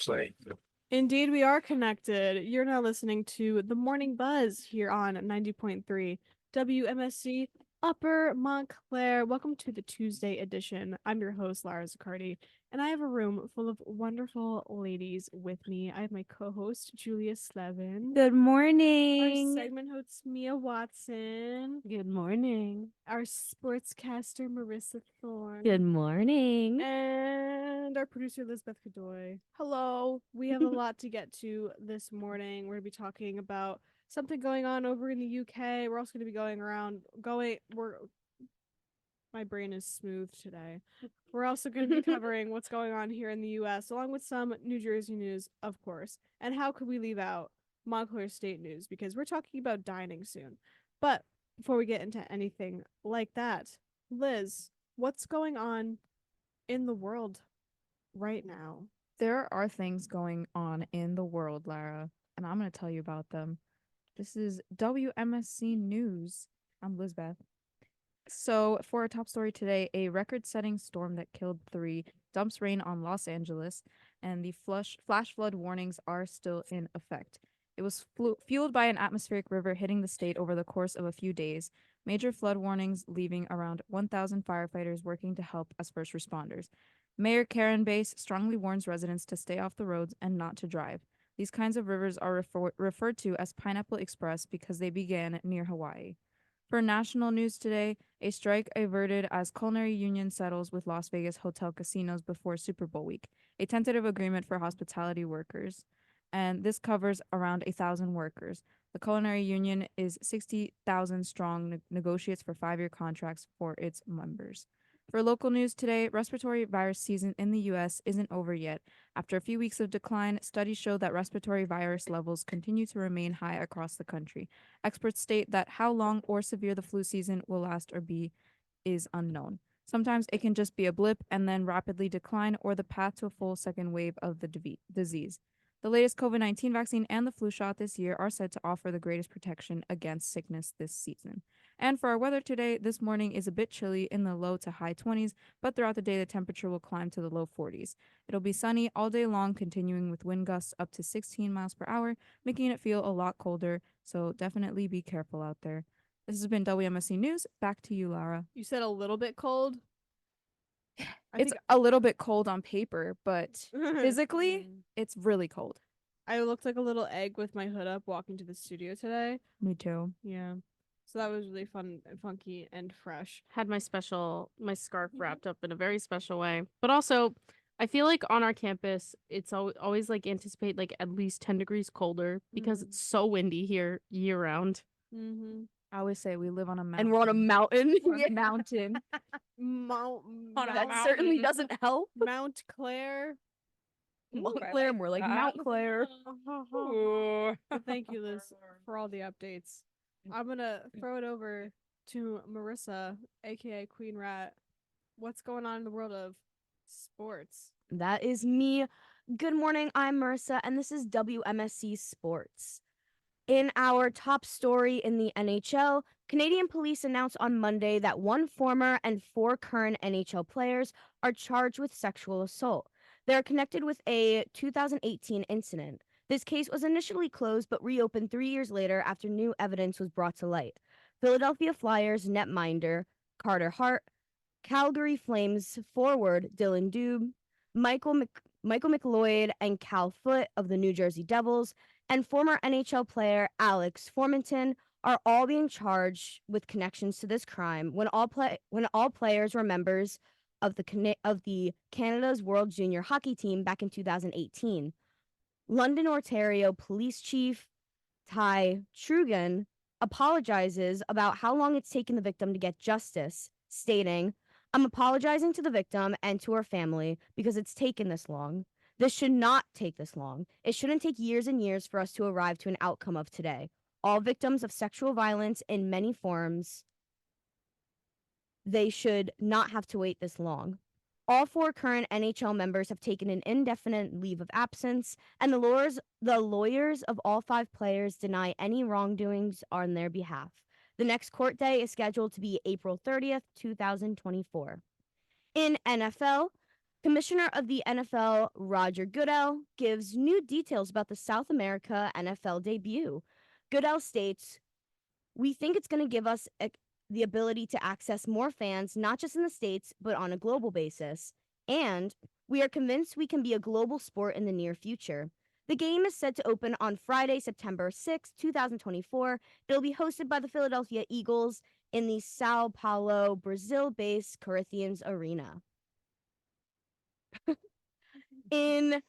say. Indeed, we are connected. You're now listening to The Morning Buzz here on 90.3 WMSC Upper Montclair. Welcome to the Tuesday edition. I'm your host, Lara Zaccardi, and I have a room full of wonderful ladies with me. I have my co-host, Julia Slevin. Good Our morning. segment host, Mia Watson. Good morning. Our sportscaster, Marissa Thorne. Good morning. And our producer, Elizabeth Godoy. Hello. We have a lot to get to this morning. We're going to be talking about something going on over in the UK. We're also going to be my brain is smooth today. We're also going to be covering what's going on here in the US, along with some New Jersey news, of course. And how could we leave out Montclair State news? Because we're talking about dining soon. But before we get into anything like that, Liz, what's going on in the world right now? There are things going on in the world, Lara, and I'm going to tell you about them. This is WMSC News. I'm Lizbeth. So, for our top story today, a record-setting storm that killed 3 dumps rain on Los Angeles, and the flash flood warnings are still in effect. It was fueled by an atmospheric river hitting the state over the course of a few days. Major flood warnings leaving around 1,000 firefighters working to help as first responders. Mayor Karen Bass strongly warns residents to stay off the roads and not to drive. These kinds of rivers are referred to as Pineapple Express because they began near Hawaii. For national news today, a strike averted as culinary union settles with Las Vegas hotel casinos before Super Bowl week, a tentative agreement for hospitality workers. And this covers around 1,000 workers. The culinary union is 60,000 strong, negotiates for 5-year contracts for its members. For local news today, respiratory virus season in the U.S. isn't over yet. After a few weeks of decline, studies show that respiratory virus levels continue to remain high across the country. Experts state that how long or severe the flu season will last or be is unknown. Sometimes it can just be a blip and then rapidly decline, or the path to a full second wave of the disease. The latest COVID-19 vaccine and the flu shot this year are said to offer the greatest protection against sickness this season. And for our weather today, this morning is a bit chilly in the low to high 20s, but throughout the day the temperature will climb to the low 40s. It'll be sunny all day long, continuing with wind gusts up to 16 miles per hour, making it feel a lot colder, so definitely be careful out there. This has been WMSC News. Back to you, Lara. You said a little bit cold? It's a little bit cold on paper, but physically, it's really cold. I looked like a little egg with my hood up walking to the studio today. Me too. Yeah. So that was really fun and funky and fresh. Had my scarf wrapped up in a very special way. But also, I feel like on our campus, it's always like anticipate like at least 10 degrees colder because it's so windy here year round. Mm-hmm. I always say we live on a mountain. And we're on a mountain. Mountain. That certainly doesn't help. Mount Claire. Montclair, more like Mount Claire. Well, thank you, Liz, for all the updates. I'm going to throw it over to Marissa, aka Queen Rat. What's going on in the world of sports? That is me. Good morning, I'm Marissa, and this is WMSC Sports. In our top story in the NHL, Canadian police announced on Monday that 1 former and 4 current NHL players are charged with sexual assault. They are connected with a 2018 incident. This case was initially closed but reopened 3 years later after new evidence was brought to light. Philadelphia Flyers netminder Carter Hart, Calgary Flames forward Dylan Dube, Michael McLeod, and Cal Foote of the New Jersey Devils, and former NHL player Alex Formenton are all being charged with connections to this crime when all players were members of the Canada's World Junior Hockey Team back in 2018. London, Ontario Police Chief Ty Trugan apologizes about how long it's taken the victim to get justice, stating, "I'm apologizing to the victim and to her family because it's taken this long. This should not take this long. It shouldn't take years and years for us to arrive to an outcome of today. All victims of sexual violence in many forms, they should not have to wait this long. All 4 current NHL members have taken an indefinite leave of absence, and the lawyers of all 5 players deny any wrongdoings on their behalf. The next court day is scheduled to be April 30th, 2024. In NFL, Commissioner of the NFL, Roger Goodell, gives new details about the South America NFL debut. Goodell states, "We think it's going to give us the ability to access more fans, not just in the States, but on a global basis. And we are convinced we can be a global sport in the near future." The game is set to open on Friday, September 6, 2024. It'll be hosted by the Philadelphia Eagles in the Sao Paulo, Brazil-based Corinthians Arena. In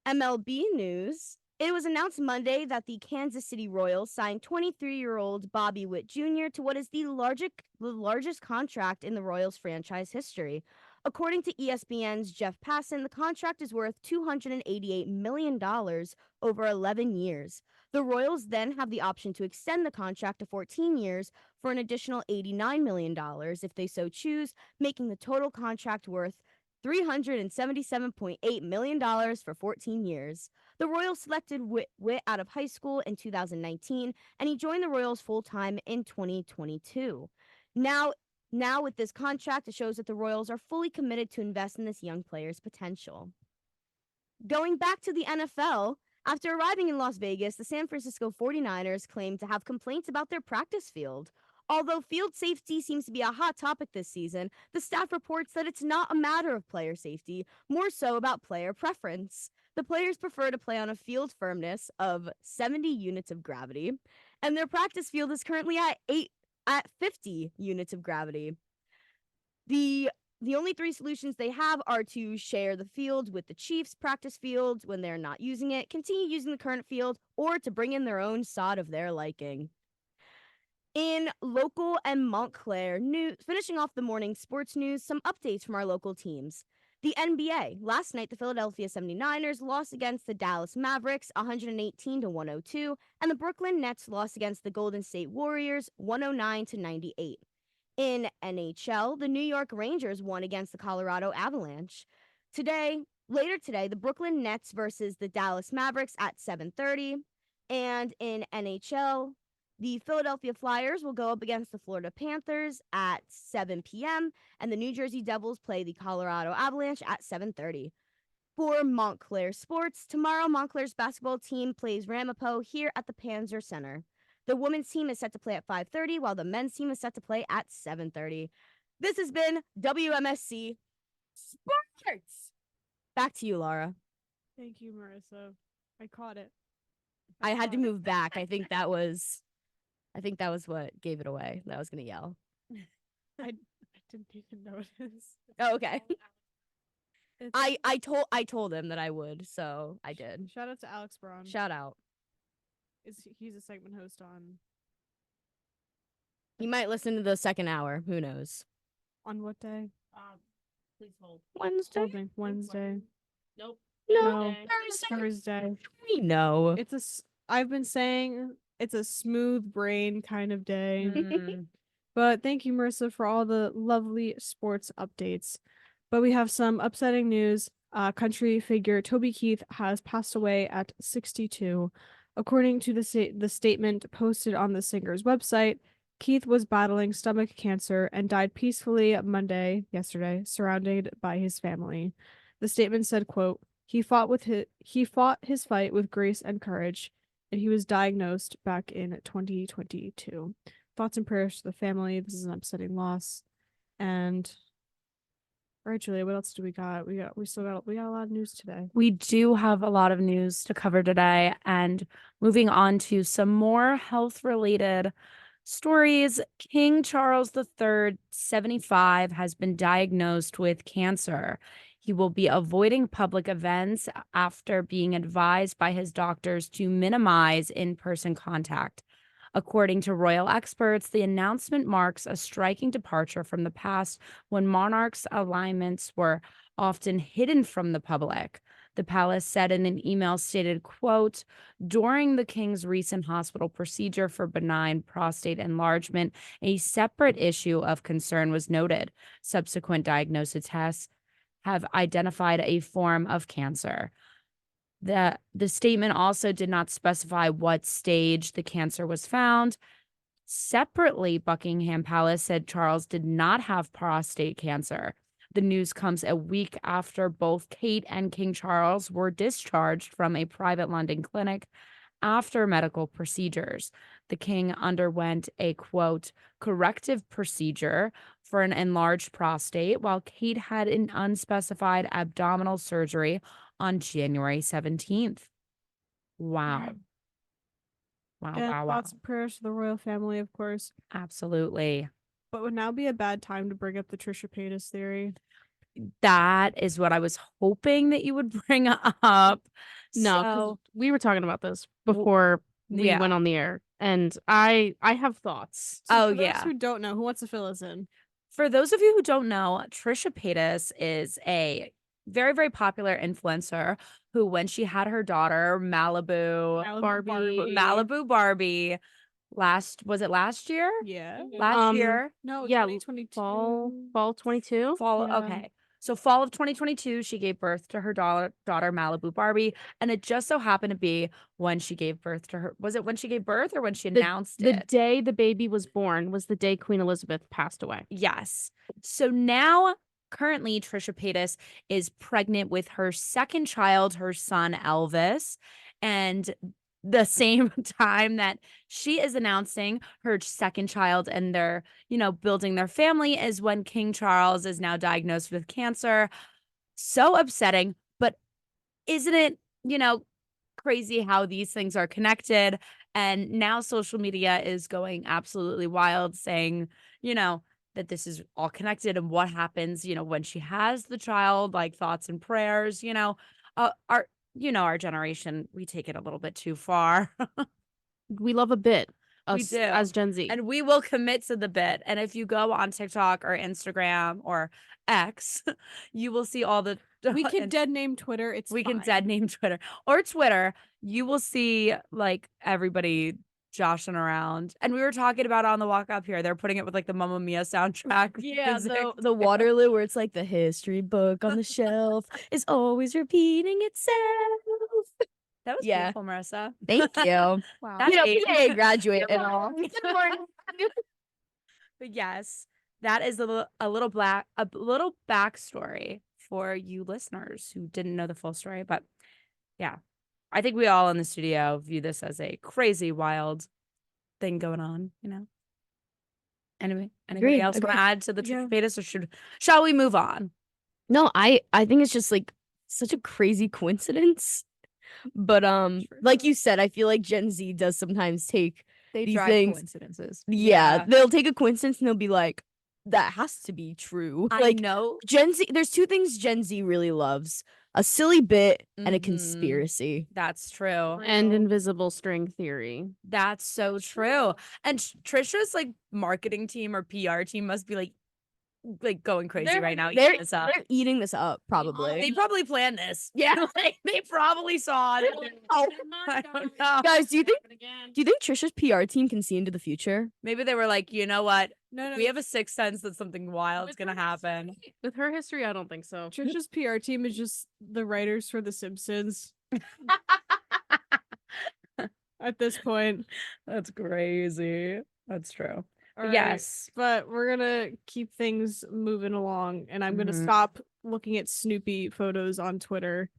MLB news, it was announced Monday that the Kansas City Royals signed 23-year-old Bobby Witt Jr. to what is the largest contract in the Royals franchise history. According to ESPN's Jeff Passan, the contract is worth $288 million over 11 years. The Royals then have the option to extend the contract to 14 years for an additional $89 million if they so choose, making the total contract worth $377.8 million for 14 years. The Royals selected Witt out of high school in 2019, and he joined the Royals full-time in 2022. Now, with this contract, it shows that the Royals are fully committed to invest in this young player's potential. Going back to the NFL, after arriving in Las Vegas, the San Francisco 49ers claimed to have complaints about their practice field. Although field safety seems to be a hot topic this season, the staff reports that it's not a matter of player safety, more so about player preference. The players prefer to play on a field firmness of 70 units of gravity, and their practice field is currently at 50 units of gravity. The only three solutions they have are to share the field with the Chiefs' practice field when they're not using it, continue using the current field, or to bring in their own sod of their liking. In local and Montclair news, finishing off the morning sports news, some updates from our local teams. The NBA. Last night, the Philadelphia 79ers lost against the Dallas Mavericks 118-102, and the Brooklyn Nets lost against the Golden State Warriors 109-98. In NHL, the New York Rangers won against the Colorado Avalanche. Later today, the Brooklyn Nets versus the Dallas Mavericks at 7:30. And in NHL, the Philadelphia Flyers will go up against the Florida Panthers at 7 p.m., and the New Jersey Devils play the Colorado Avalanche at 7:30. For Montclair sports, tomorrow Montclair's basketball team plays Ramapo here at the Panzer Center. The women's team is set to play at 5:30, while the men's team is set to play at 7:30. This has been WMSC Sports. Back to you, Laura. Thank you, Marissa. I caught it. I had to caught it. move back. I think that was what gave it away. That I was gonna yell. I didn't even notice. Oh, okay. It's- I told him that I would, so I did. Shout out to Alex Braun. Shout out. He's a segment host on He might listen to the second hour. Who knows? what day? Please hold. Wednesday. Holding Wednesday. Nope. No, Thursday. Thursday. We know. I've been saying it's a smooth brain kind of day. Mm. But thank you, Marissa, for all the lovely sports updates. But we have some upsetting news. Country figure Toby Keith has passed away at 62. According to the statement posted on the singer's website, Keith was battling stomach cancer and died peacefully yesterday, surrounded by his family. The statement said, quote, he fought his fight with grace and courage, and he was diagnosed back in 2022. Thoughts and prayers to the family. This is an upsetting loss. And all right, Julia, what else do we got? We got a lot of news today. We do have a lot of news to cover today, and moving on to some more health-related stories. King Charles III, 75, has been diagnosed with cancer. He will be avoiding public events after being advised by his doctors to minimize in-person contact. According to royal experts, the announcement marks a striking departure from the past when monarchs' alignments were often hidden from the public. The palace said in an email stated, quote, during the king's recent hospital procedure for benign prostate enlargement, a separate issue of concern was noted. Subsequent diagnosis tests have identified a form of cancer. The statement also did not specify what stage the cancer was found. Separately, Buckingham Palace said Charles did not have prostate cancer. The news comes a week after both Kate and King Charles were discharged from a private London clinic after medical procedures. The king underwent a quote corrective procedure for an enlarged prostate, while Kate had an unspecified abdominal surgery on January 17th. Wow. Wow, And wow, wow. thoughts and prayers to the royal family, of course. Absolutely. But would now be a bad time to bring up the Trisha Paytas theory? That is what I was hoping that you would bring up. No, 'cause So, we were talking about this before we yeah. went on the air, and I have thoughts. So Oh, for those yeah. who don't know, who wants to fill us in? For those of you who don't know, Trisha Paytas is a very, very popular influencer who, when she had her daughter, Malibu Barbie, was it last year? Yeah. Last year? No, Yeah, 2022. Fall 22. Fall, Yeah. okay. So fall of 2022, she gave birth to her daughter Malibu Barbie, and it just so happened to be when she gave birth to her. Was it when she gave birth or when she announced The it? day the baby was born was the day Queen Elizabeth passed away. Yes. So now, currently, Trisha Paytas is pregnant with her second child, her son Elvis, and the same time that she is announcing her second child and they're, building their family is when King Charles is now diagnosed with cancer. So upsetting, but isn't it, crazy how these things are connected? And now social media is going absolutely wild, saying, that this is all connected and what happens, when she has the child, like thoughts and prayers, our generation, we take it a little bit too far. We love a bit. We Us do. as Gen Z. And we will commit to the bit. And if you go on TikTok or Instagram or X, you will see all the. We can and dead name Twitter. we can fine. dead name Twitter or Twitter. You will see like everybody joshing around. And we were talking about it on the walk up here. They're putting it with like the Mamma Mia soundtrack. music. the Waterloo where it's like the history book on the shelf is always repeating itself. That was Yeah. beautiful, Marissa. Thank you. Wow. That age- PA graduate and all. But yes, that is a little backstory for you listeners who didn't know the full story. But yeah, I think we all in the studio view this as a crazy, wild thing going on. Anyway, anybody else want to add to the Yeah. Trisha Paytas, or shall we move on? No, I think it's just like such a crazy coincidence. But like you said, I feel like Gen Z does sometimes take They these drive things. coincidences. Yeah, they'll take a coincidence and they'll be like, that has to be true. I Like know. Gen Z, there's two things Gen Z really loves: a silly bit and a Mhm. conspiracy. That's true. And invisible string theory. That's so true. And Trisha's like marketing team or PR team must be like going crazy right now. They're, eating this up. they're eating this up, probably. They probably planned this. Yeah. Like, they probably saw it. Oh. I don't know. Guys, do you think Trisha's PR team can see into the future? Maybe they were like, you know what? No. We have a sixth sense that something wild's gonna happen. With her history, I don't think so. Trisha's PR team is just the writers for The Simpsons at this point. That's crazy. That's true. All right, Yes. but we're gonna keep things moving along, and I'm gonna Mhm. stop looking at Snoopy photos on Twitter.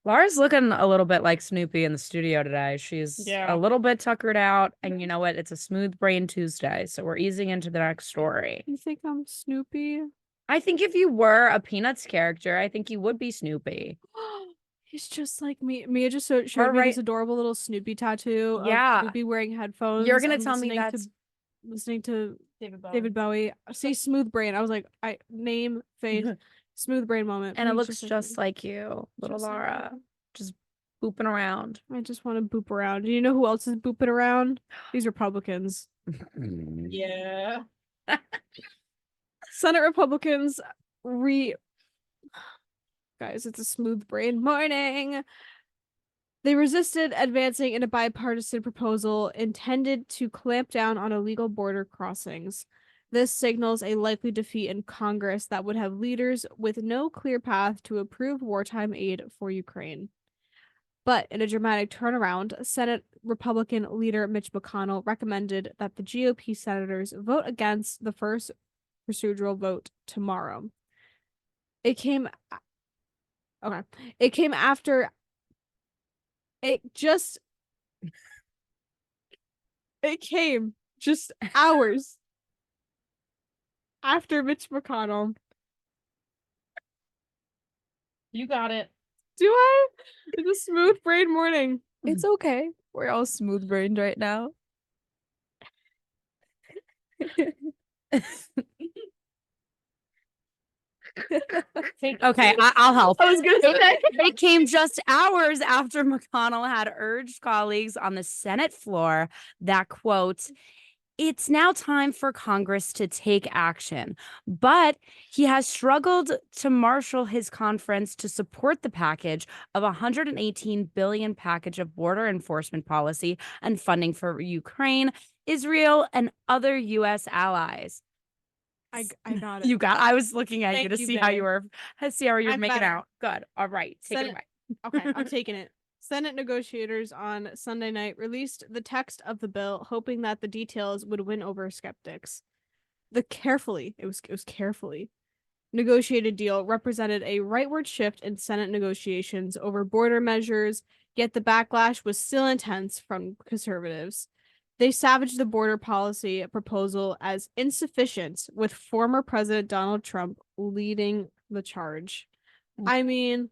Laura's looking a little bit like Snoopy in the studio today. She's Yeah. a little bit tuckered out. And you know what? It's a smooth brain Tuesday. So we're easing into the next story. You think I'm Snoopy? I think if you were a Peanuts character, I think you would be Snoopy. He's just like me. Mia just showed me Alright. this adorable little Snoopy tattoo. Yeah. Of Snoopy wearing headphones. You're gonna and tell me listening that's listening to David Bowie. Say smooth brain. I was like, I name face smooth brain moment. And it Please looks like just me. like you, little Just like Laura. me. Just booping around. I just want to boop around. Do you know who else is booping around? These Republicans. Yeah. Senate Republicans guys, it's a smooth brain morning. They resisted advancing in a bipartisan proposal intended to clamp down on illegal border crossings. This signals a likely defeat in Congress that would have leaders with no clear path to approve wartime aid for Ukraine. But in a dramatic turnaround, Senate Republican leader Mitch McConnell recommended that the GOP senators vote against the first procedural vote tomorrow. It came. Okay. It came after. It just. It came just hours after Mitch McConnell. You got it. Do I? It's a smooth brain morning. It's okay. We're all smooth brained right now. Okay, I'll help. I was gonna say. It came just hours after McConnell had urged colleagues on the Senate floor that, quote, it's now time for Congress to take action. But he has struggled to marshal his conference to support the package of $118 billion package of border enforcement policy and funding for Ukraine, Israel, and other U.S. allies. I got it. You got. I was looking at you Thank to you, see how babe. you were. See how you're I'm making better. out. Good. All right. Take it Senate- away. Okay, I'm taking it. Senate negotiators on Sunday night released the text of the bill, hoping that the details would win over skeptics. The carefully negotiated deal represented a rightward shift in Senate negotiations over border measures, yet the backlash was still intense from conservatives. They savaged the border policy proposal as insufficient, with former President Donald Trump leading the charge. I mean,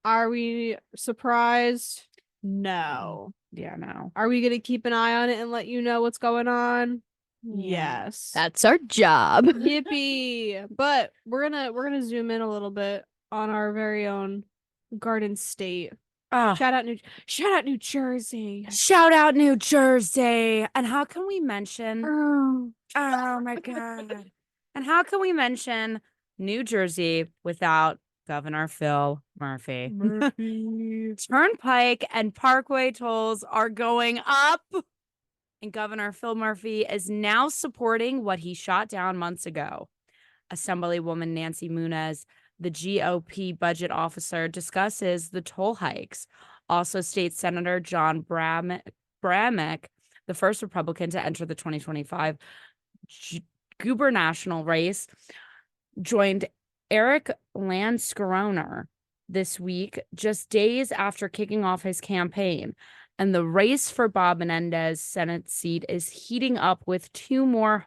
are we surprised? No. Yeah. No. Are we going to keep an eye on it and let you know what's going on? Yes. That's our job. Yippee. But we're gonna zoom in a little bit on our very own Garden State. Ah. Shout out New Jersey. Shout out New Jersey. And how can we mention? Oh. Oh my God. And how can we mention New Jersey without Governor Phil Murphy? Turnpike and Parkway tolls are going up. And Governor Phil Murphy is now supporting what he shot down months ago. Assemblywoman Nancy Muniz, the GOP budget officer, discusses the toll hikes. Also, State Senator John Bramnick, the first Republican to enter the 2025 gubernatorial race, joined Eric Landscroner this week, just days after kicking off his campaign. And the race for Bob Menendez's Senate seat is heating up with two more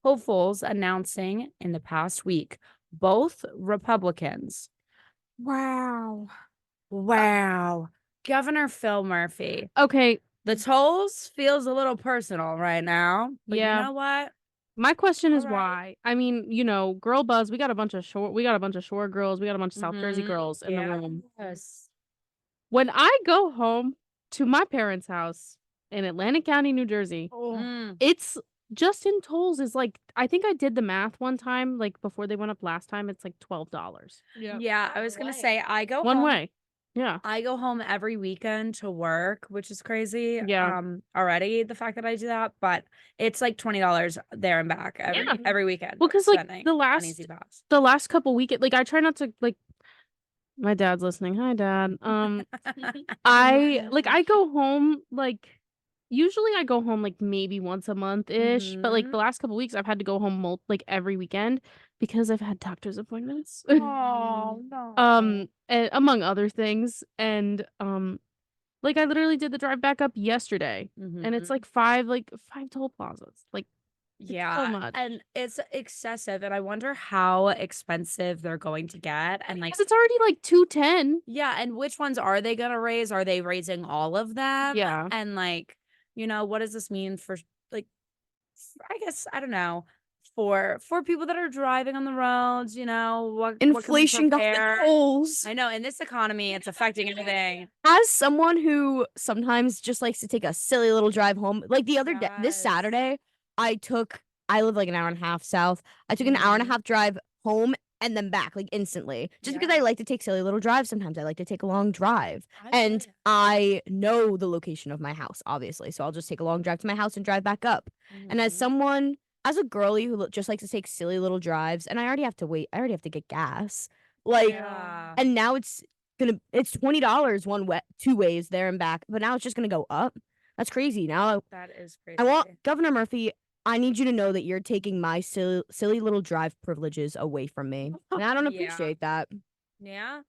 hopefuls announcing in the past week, both Republicans. Wow. Wow. Governor Phil Murphy. Okay. The tolls feels a little personal right now. But Yeah. you know what? My question is All right. why. I mean, girl buzz. We got a bunch of shore girls. We got a bunch of South Jersey Mhm. girls in the room. Yes. When I go home to my parents' house in Atlantic County, New Jersey, Mm. it's just in tolls is like, I think I did the math one time, like before they went up last time, it's like $12. Yeah, I was gonna say I go One home. way. Yeah. I go home every weekend to work, which is crazy. Yeah. Already the fact that I do that, but it's like $20 there and back every weekend. Well, because like spending the on Easy Pass. last couple weekends, like I try not to like. My dad's listening. Hi, Dad. I go home like. Usually I go home like maybe once a month ish, but like the last couple weeks I've had to go home like every weekend because I've had doctor's appointments. Oh no. And among other things, and like I literally did the drive back up yesterday, and it's like five toll plazas. Like, yeah, so much. And it's excessive, and I wonder how expensive they're going to get, and like because it's already like $210. yeah, and which ones are they gonna raise? Are they raising all of them? Yeah. And like, what does this mean for like, I guess I don't know, for people that are driving on the roads, what Inflation got the tolls. I know in this economy it's affecting everything. As someone who sometimes just likes to take a silly little drive home, like the other day, this Yes. Saturday, I live like an hour and a half south. I took an hour and a half drive home and then back, like instantly. Just because I like to take silly little drives. Sometimes I like to take a long drive. And I know the location of my house, obviously. So I'll just take a long drive to my house and drive back up. And as a girly who just likes to take silly little drives, and I already have to wait. I already have to get gas. Like, and now it's $20 two ways there and back. But now it's just gonna go up. That's crazy. Now that is crazy. I want Governor Murphy. I need you to know that you're taking my silly little drive privileges away from me. And I don't Yeah. appreciate that. Yeah.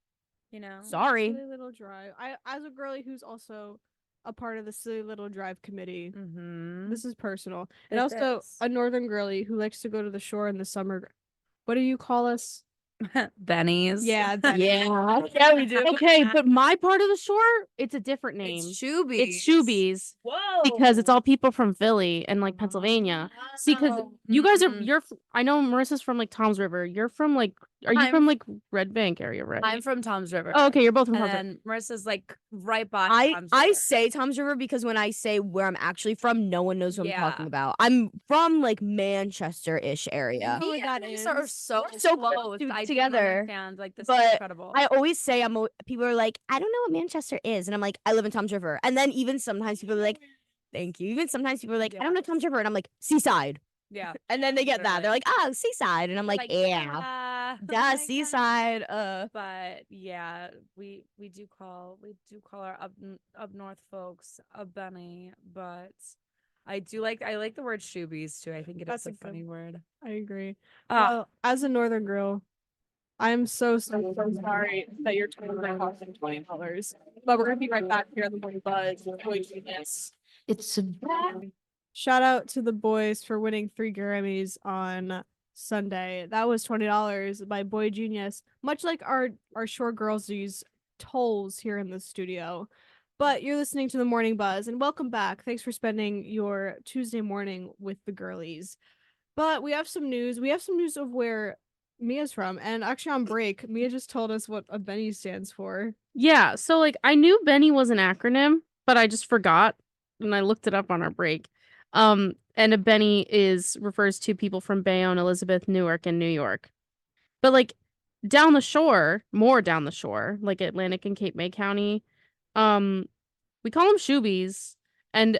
You know. Sorry. Silly Little Drive. I, as a girly who's also a part of the Silly Little Drive committee, Mm-hmm. this is personal. And It also is. a northern girly who likes to go to the shore in the summer. What do you call us? Benny's. Yeah, Yeah, we do. Okay, but my part of the shore, it's a different name. It's Shoobies. It's Shoobies. Whoa. Because it's all people from Philly and like Pennsylvania. See, because you guys are I know Marissa's from like Tom's River. You're from like are you I'm- from like Red Bank area, right? I'm from Tom's River. Oh, okay, you're both from And Tom's River. then Marissa's like right by Tom's I River. say Tom's River because when I say where I'm actually from, no one knows what I'm talking Yeah. about. I'm from like Manchester-ish area. know Me what that and Marissa are is. so So close. to- I don't together, understand. Like this is but incredible. I always say people are like, I don't know what Manchester is. And I'm like, I live in Tom's River. And then even sometimes people are like, thank you. Even sometimes people are like, I don't know Tom's River. And I'm like, Seaside. yeah. And then they get that. They're like, oh, Seaside. And I'm like, yeah. Duh, my Seaside. But yeah, we do call our up north folks a Benny, but I like the word Shoobies too. I think it That's is a a good- funny word. I agree. Ah. Well, as a northern girl, I'm so sorry that you're totally costing $20. But we're gonna be right back here on the Morning Buzz with Boy Genius. It's a bad. Shout out to the boys for winning 3 Grammys on Sunday. That was $20 by Boy Genius. Much like our short girls use tolls here in the studio. But you're listening to the Morning Buzz, and welcome back. Thanks for spending your Tuesday morning with the girlies. But we have some news. We have some news of where Mia's from, and actually on break, Mia just told us what a Benny stands for. Yeah, so like I knew Benny was an acronym, but I just forgot and I looked it up on our break. And a Benny refers to people from Bayonne, Elizabeth, Newark, and New York. But like down the shore, more down the shore, like Atlantic and Cape May County, we call them Shoobies. And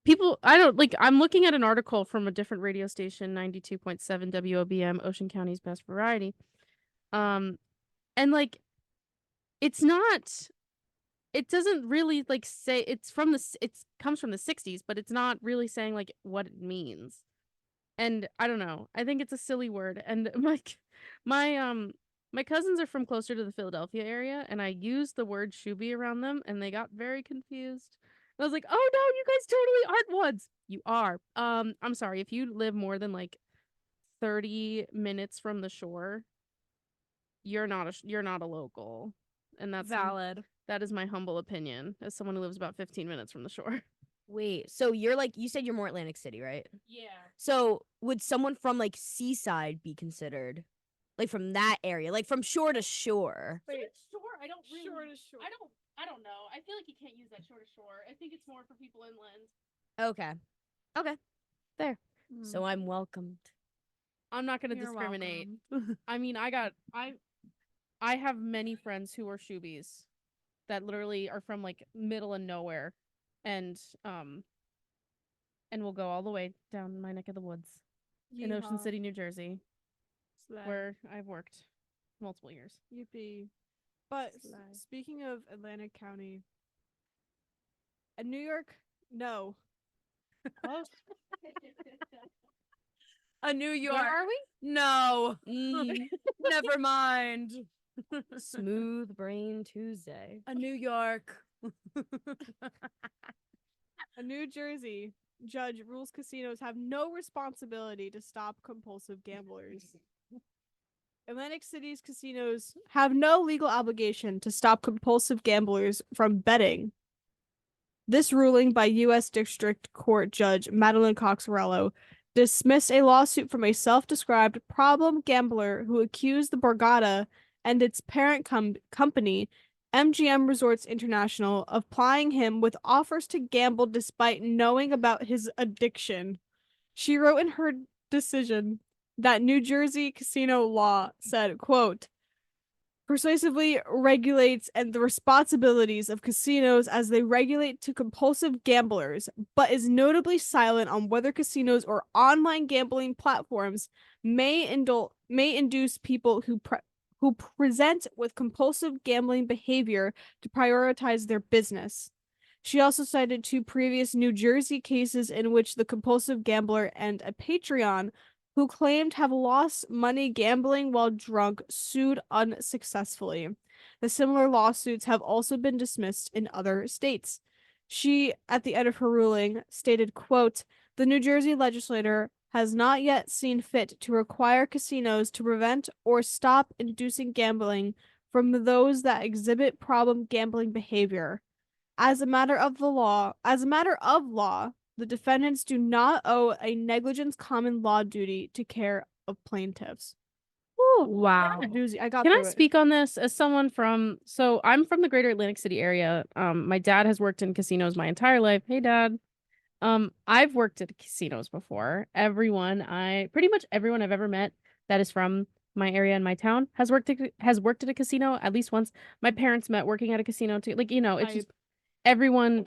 people, I'm looking at an article from a different radio station, 92.7 WOBM, Ocean County's best variety. And like it doesn't really like say it comes from the 60s, but it's not really saying like what it means. And I don't know. I think it's a silly word. And my cousins are from closer to the Philadelphia area, and I used the word shoobie around them, and they got very confused. I was like, "Oh no, you guys totally aren't ones. You are." I'm sorry if you live more than like 30 minutes from the shore. You're not a local, and that's Valid. That is my humble opinion as someone who lives about 15 minutes from the shore. Wait, so you're like, you said you're more Atlantic City, right? Yeah. So would someone from like Seaside be considered? Like from that area, like from shore to shore? Wait, shore? I don't really. Shore to shore. I don't know. I feel like you can't use that shore to shore. I think it's more for people inland. Okay. Fair. So I'm welcomed. I'm not gonna You're discriminate. welcome. I mean, I have many friends who are shoobies that literally are from like middle of nowhere, and will go all the way down my neck of the woods in Ocean Yeehaw. City, New Jersey, Slay. where I've worked multiple years. Yippee. But Slay. speaking of Atlantic County, New York, no. A New York. Where are we? No. Never mind. Smooth Brain Tuesday. A New York. A New Jersey judge rules casinos have no responsibility to stop compulsive gamblers. Atlantic City's casinos have no legal obligation to stop compulsive gamblers from betting. This ruling by U.S. District Court Judge Madeline Cox-Morello dismissed a lawsuit from a self-described problem gambler who accused the Borgata and its parent company, MGM Resorts International, of plying him with offers to gamble despite knowing about his addiction. She wrote in her decision that New Jersey casino law said, quote, persuasively regulates and the responsibilities of casinos as they regulate to compulsive gamblers, but is notably silent on whether casinos or online gambling platforms may induce people who present with compulsive gambling behavior to prioritize their business. She also cited 2 previous New Jersey cases in which the compulsive gambler and a Patreon who claimed have lost money gambling while drunk sued unsuccessfully. The similar lawsuits have also been dismissed in other states. She, at the end of her ruling, stated, quote, "The New Jersey legislature has not yet seen fit to require casinos to prevent or stop inducing gambling from those that exhibit problem gambling behavior. As a matter of law, the defendants do not owe a negligence common law duty to care of plaintiffs." Ooh, Wow. A doozy. I got Can I through it. speak on this as someone so I'm from the greater Atlantic City area. My dad has worked in casinos my entire life. Hey, Dad. I've worked at casinos before. Pretty much everyone I've ever met that is from my area and my town has worked at a casino at least once. My parents met working at a casino too. Like, it's just everyone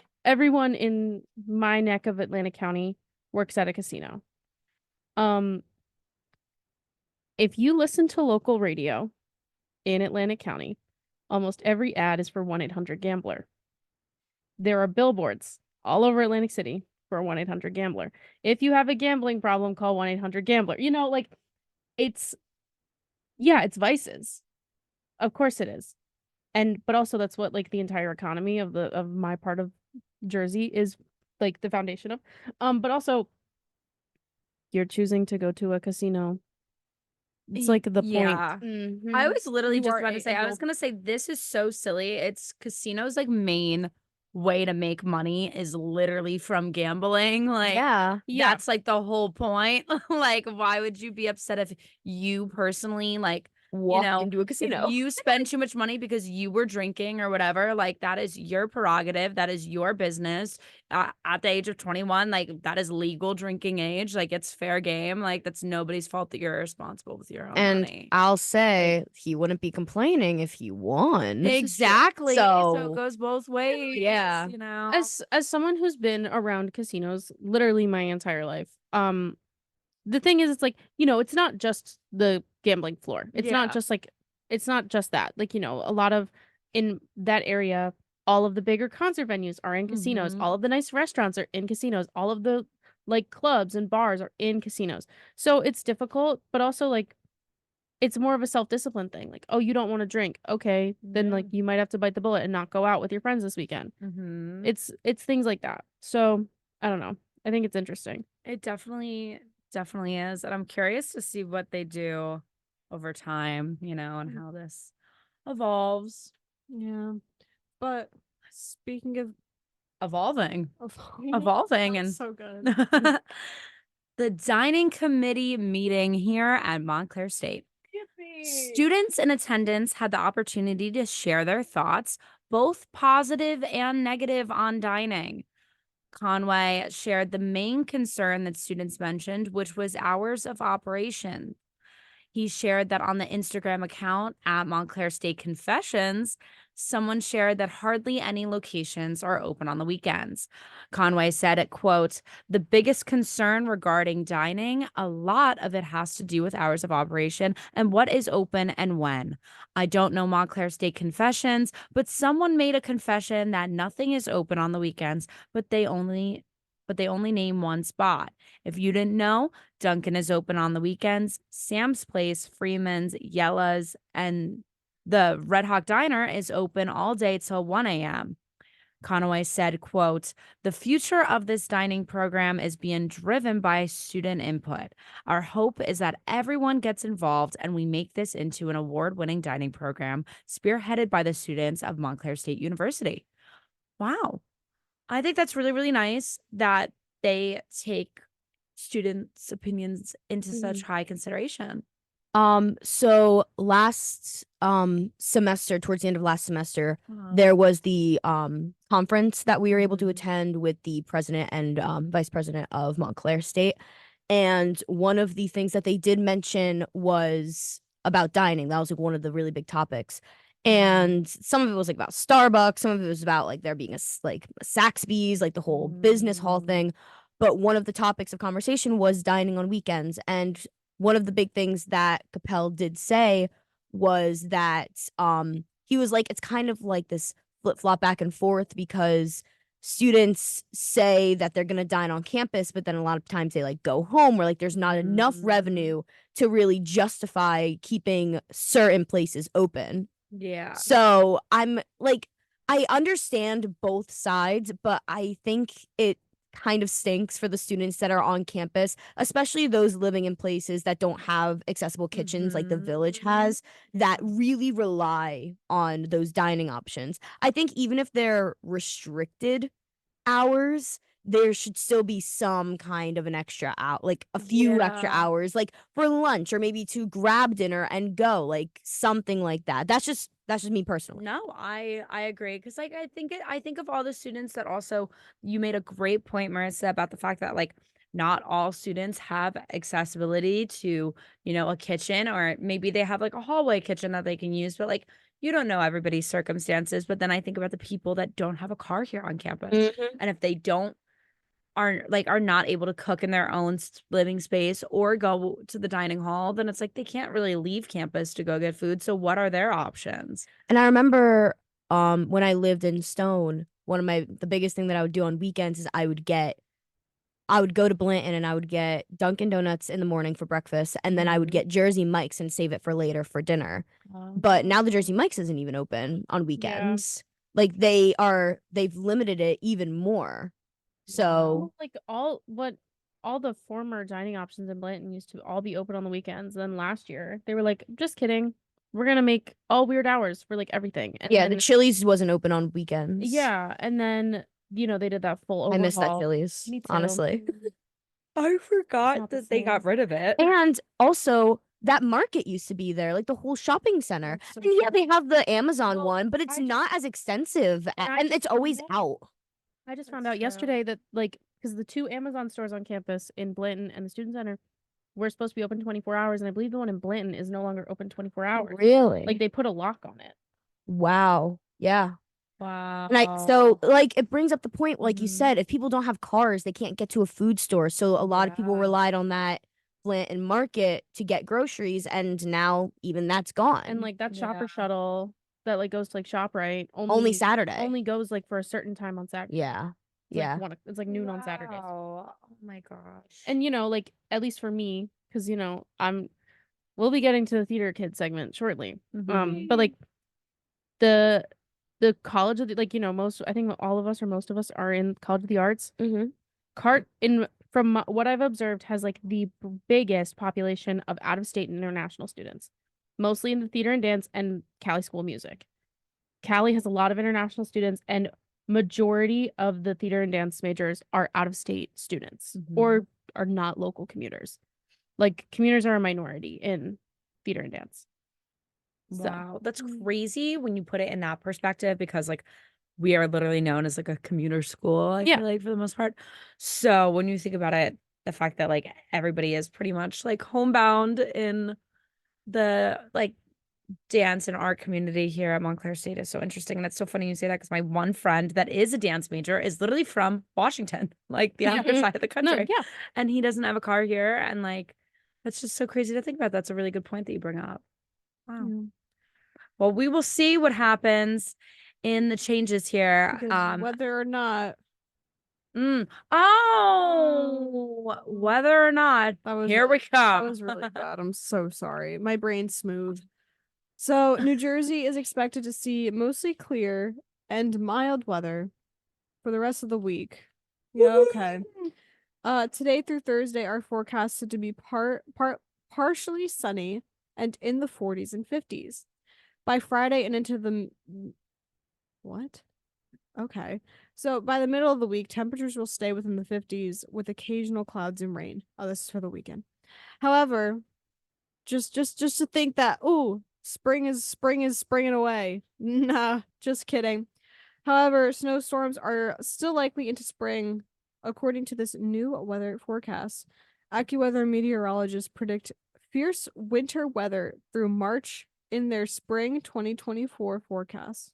in my neck of Atlantic County works at a casino. If you listen to local radio in Atlantic County, almost every ad is for 1-800-GAMBLER. There are billboards all over Atlantic City for 1-800-GAMBLER. If you have a gambling problem, call 1-800-GAMBLER. It's vices. Of course it is. But also that's what like the entire economy of my part of Jersey is like the foundation of. But also you're choosing to go to a casino. It's like the point. Yeah. Mhm. I was literally You just are about to say, I was gonna say, this is so silly. It's casinos' like main way to make money is literally from gambling. Like, Yeah. that's like the whole point. Like, why would you be upset if you personally like, Walk know, into a if casino. you spend too much money because you were drinking or whatever? Like, that is your prerogative. That is your business. At the age of 21, like, that is legal drinking age. Like, it's fair game. Like, that's nobody's fault that you're responsible with your own And money. I'll say he wouldn't be complaining if he won. Exactly. So So it goes both ways. yeah. You know. As someone who's been around casinos literally my entire life, the thing is, it's like, it's not just the gambling floor. It's not Yeah. just like, it's not just that. Like, a lot of in that area, all of the bigger concert venues are in casinos. Mhm. All of the nice restaurants are in casinos. All of the like clubs and bars are in casinos. So it's difficult, but also like it's more of a self-discipline thing. Like, oh, you don't want to drink. Okay, then like you might have to bite the bullet and not go out with your friends this weekend. Mhm. It's things like that. So I don't know. I think it's interesting. It definitely is. And I'm curious to see what they do over time, and how this evolves. Yeah. But speaking of Evolving. evolving And so good. the dining committee meeting here at Montclair State. Students in attendance had the opportunity to share their thoughts, both positive and negative, on dining. Conway shared the main concern that students mentioned, which was hours of operation. He shared that on the Instagram account at Montclair State Confessions, someone shared that hardly any locations are open on the weekends. Conway said, quote, "The biggest concern regarding dining, a lot of it has to do with hours of operation and what is open and when. I don't know Montclair State Confessions, but someone made a confession that nothing is open on the weekends, but they only name one spot. If you didn't know, Dunkin' is open on the weekends, Sam's Place, Freeman's, Yella's, and the Red Hawk Diner is open all day till 1 a.m. Conway said, quote, "The future of this dining program is being driven by student input. Our hope is that everyone gets involved and we make this into an award-winning dining program spearheaded by the students of Montclair State University." Wow. I think that's really, really nice that they take students' opinions into such high consideration. So last semester, towards the end of last semester, there was the conference that we were able to attend with the president and vice president of Montclair State. And one of the things that they did mention was about dining. That was like one of the really big topics. And some of it was like about Starbucks, some of it was about like there being a Saxby's, like the whole business hall thing. But one of the topics of conversation was dining on weekends. And one of the big things that Capel did say was that he was like, it's kind of like this flip-flop back and forth because students say that they're going to dine on campus, but then a lot of times they like go home, or like there's not enough revenue to really justify keeping certain places open. Yeah. So I'm like, I understand both sides, but I think it kind of stinks for the students that are on campus, especially those living in places that don't have accessible kitchens like the village has, that really rely on those dining options. I think even if they're restricted hours, there should still be some kind of an extra out, like a few extra Yeah. hours, like for lunch, or maybe to grab dinner and go, like something like that. That's just me personally. No, I agree, because like I think of all the students that also, you made a great point, Marissa, about the fact that like not all students have accessibility to, a kitchen, or maybe they have like a hallway kitchen that they can use, but like you don't know everybody's circumstances. But then I think about the people that don't have a car here on campus, and if they are not able to cook in their own living space or go to the dining hall, then it's like they can't really leave campus to go get food. So what are their options? And I remember when I lived in Stone, the biggest thing that I would do on weekends is I would go to Blanton and I would get Dunkin' Donuts in the morning for breakfast, and then I would get Jersey Mike's and save it for later for dinner. But now the Jersey Mike's isn't even open on weekends. Like they've limited it even more. So like all the former dining options in Blanton used to all be open on the weekends. Then last year they were like, just kidding, we're gonna make all weird hours for like everything. And yeah, then, the Chili's wasn't open on weekends. yeah, and then they did that full overhaul. I miss that Chili's. Me too. Honestly. I forgot not the that they got same. rid of it. And also, that market used to be there, like the whole shopping center. That's so And yeah, true. they have the Amazon Well, one, but it's not as extensive, I and just it's always found out. I just found That's out true. yesterday that like, because the two Amazon stores on campus in Blanton and the student center were supposed to be open 24 hours, and I believe the one in Blanton is no longer open 24 hours. Really? Like they put a lock on it. Wow. Yeah. Wow. And so like it brings up the point, like you Mhm. said, if people don't have cars, they can't get to a food store. So a lot of people Yeah. relied on that Blanton market to get groceries, and now even that's gone. And like that shopper Yeah. shuttle that like goes to like ShopRite only Saturday. only goes like for a certain time on Saturday. Yeah. It's Yeah. like it's like noon on Saturdays. Wow. Oh my gosh. And like at least for me, because we'll be getting to the theater kid segment shortly. But like the college of the, like I think most of us are in College of the Arts. From what I've observed, has like the biggest population of out of state and international students, mostly in the theater and dance and Cali School of Music. Cali has a lot of international students, and majority of the theater and dance majors are out of state students or are not local commuters. Like commuters are a minority in theater and dance. Wow, that's crazy when you put it in that perspective, because like we are literally known as like a commuter school, I feel like, for the most part. So when you think about it, the fact that like everybody is pretty much like homebound in the like dance and art community here at Montclair State is so interesting. And it's so funny you say that, because my one friend that is a dance major is literally from Washington, like the other side of the country. And he doesn't have a car here. And like, that's just so crazy to think about. That's a really good point that you bring up. Wow. Well, we will see what happens in the changes here. Because whether or not whether or not, here we that come. was really bad. I'm so sorry. My brain's smooth. So New Jersey is expected to see mostly clear and mild weather for the rest of the week. Yeah, okay. Today through Thursday are forecasted to be partially sunny and in the 40s and 50s. By Friday and into the what? Okay. So by the middle of the week, temperatures will stay within the 50s with occasional clouds and rain. Oh, this is for the weekend. However, just to think that spring is springing away. Nah, just kidding. However, snowstorms are still likely into spring, according to this new weather forecast. AccuWeather meteorologists predict fierce winter weather through March in their spring 2024 forecast.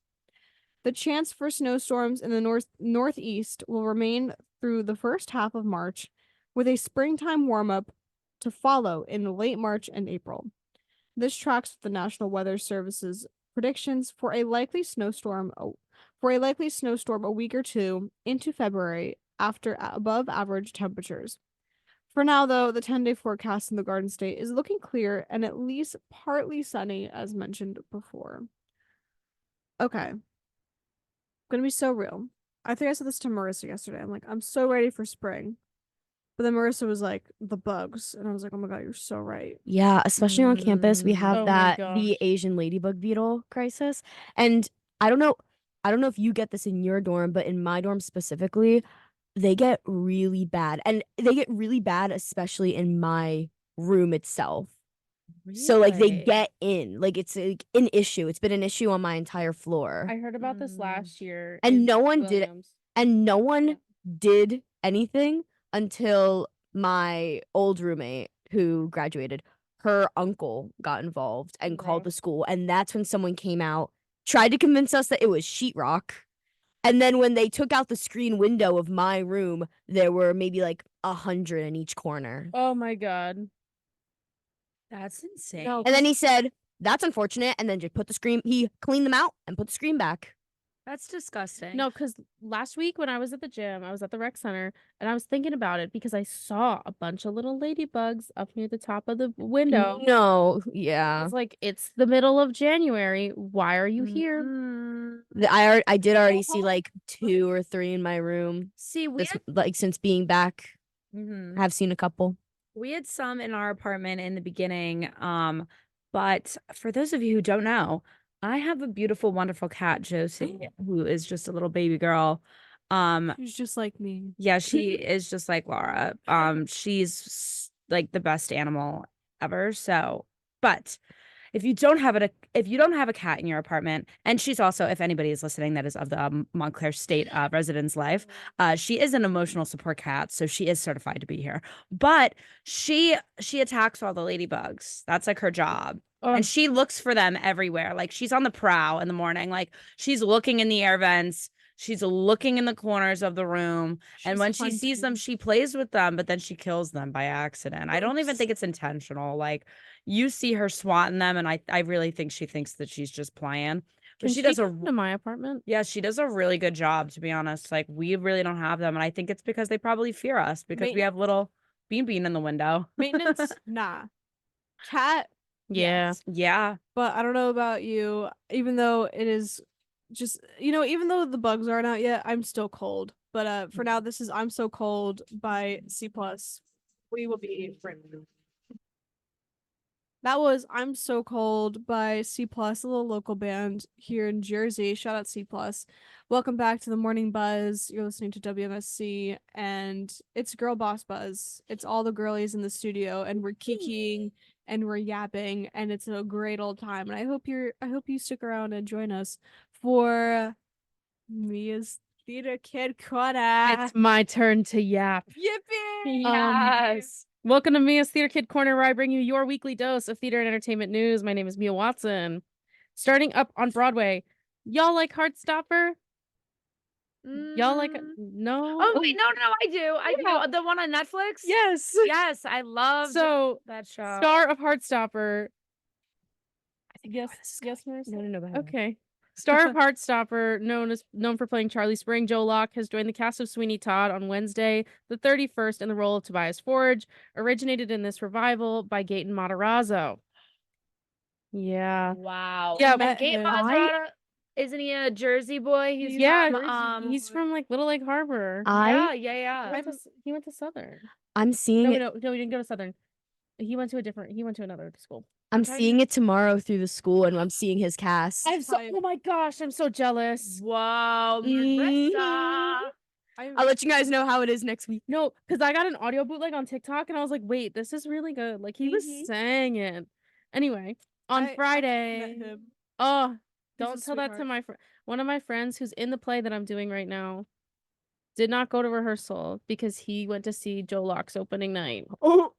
The chance for snowstorms in the northeast will remain through the first half of March, with a springtime warm-up to follow in late March and April. This tracks with the National Weather Service's predictions for a likely snowstorm for a likely snowstorm a week or two into February after above average temperatures. For now, though, the 10-day forecast in the Garden State is looking clear and at least partly sunny, as mentioned before. Okay. Gonna be so real. I think I said this to Marissa yesterday. I'm like, I'm so ready for spring. But then Marissa was like, the bugs. And I was like, oh my God, you're so right. Yeah, especially on campus, we have Oh my the gosh. Asian ladybug beetle crisis. And I don't know if you get this in your dorm, but in my dorm specifically, they get really bad. And they get really bad, especially in my room itself. So like they Really? get in. Like it's like, an issue. It's been an issue on my entire floor. I heard about this last year. And in no one did Williams. and no one Yeah. did anything until my old roommate who graduated, her uncle got involved and called the Gross. school. And that's when someone came out, tried to convince us that it was sheetrock. And then when they took out the screen window of my room, there were maybe like 100 in each corner. Oh my god. That's insane. No, And then he said, that's unfortunate. And then just he cleaned them out and put the screen back. That's disgusting. No, because last week when I was at the gym, I was at the rec center, and I was thinking about it because I saw a bunch of little ladybugs up near the top of the window. No, I yeah. was like, it's the middle of January. Why are you here? Mm. I did already see like 2 or 3 in my room. See, This like since being back, Mhm. I've seen a couple. We had some in our apartment in the beginning. But for those of you who don't know, I have a beautiful, wonderful cat, Josie, who is just a little baby girl. she's just like me. Yeah, she is just like Laura. Like the best animal ever. So, but if you don't have a cat in your apartment, and she's also, if anybody is listening that is of the Montclair State residence life, she is an emotional support cat, so she is certified to be here. But she attacks all the ladybugs. That's like her job. And she looks for them everywhere. Like she's on the prowl in the morning. Like she's looking in the air vents. She's looking in the corners of the room. And when she sees them, she plays with them, but then she kills them by accident. I don't even think it's intentional. Like you see her swatting them, and I really think she thinks that she's just playing. But Can she does come to my apartment. yeah, she does a really good job, to be honest. Like we really don't have them. And I think it's because they probably fear us because we have little Bean in the window. Maintenance, nah. Cat, Yeah. yes. Yeah. But I don't know about you. Even though it is just, even though the bugs aren't out yet, I'm still cold. But for now, this is I'm So Cold by C+. We will be friends. That was I'm So Cold by C+, a little local band here in Jersey. Shout out C+. Welcome back to the Morning Buzz. You're listening to WMSC, and it's Girl Boss Buzz. It's all the girlies in the studio, and we're kikiing and we're yapping, and it's a great old time. And I hope you stick around and join us for Mia's Theater Kid Corner. It's my turn to yap. Yippee! Yes. Welcome to Mia's Theater Kid Corner, where I bring you your weekly dose of theater and entertainment news. My name is Mia Watson. Starting up on Broadway, y'all like Heartstopper? Y'all like no? Oh wait, no, I do. I do. The one on Netflix? Yes. Yes, I love that show. Star of Heartstopper. I think yes, Marissa? No. Okay. Star of Heartstopper, known for playing Charlie Spring, Joe Locke has joined the cast of Sweeney Todd on Wednesday, the 31st, in the role of Tobias Forge, originated in this revival by Gaten Matarazzo. Yeah. Wow. Yeah, And but Gaten Matarazzo, isn't he a Jersey boy? He's he's from like Little Lake Harbor. yeah. He went to Southern. I'm seeing it. No, he didn't go to Southern. He went to another school. I'm seeing it tomorrow through the school, and I'm seeing his cast. Oh my gosh, I'm so jealous. Whoa, Marissa. I'll let you guys know how it is next week. No, because I got an audio bootleg on TikTok and I was like, wait, this is really good. Like he was saying it. Anyway, on Friday. Met him. Oh, He's don't a tell that to sweetheart. my friend. One of my friends who's in the play that I'm doing right now did not go to rehearsal because he went to see Joe Locke's opening night. Oh,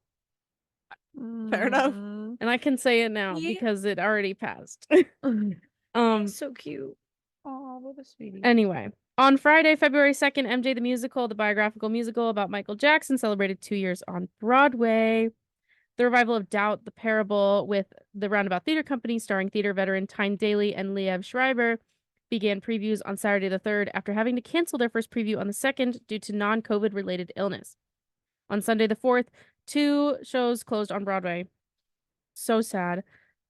fair enough. And I can say it now because it already passed. So cute. Oh, what a sweetie. Anyway, on Friday, February 2nd, MJ the Musical, the biographical musical about Michael Jackson, celebrated 2 years on Broadway. The revival of Doubt, the Parable, with the Roundabout Theater Company, starring theater veteran Tyne Daly and Liev Schreiber, began previews on Saturday the 3rd after having to cancel their first preview on the 2nd due to non-COVID related illness. On Sunday the 4th, 2 shows closed on Broadway. So sad.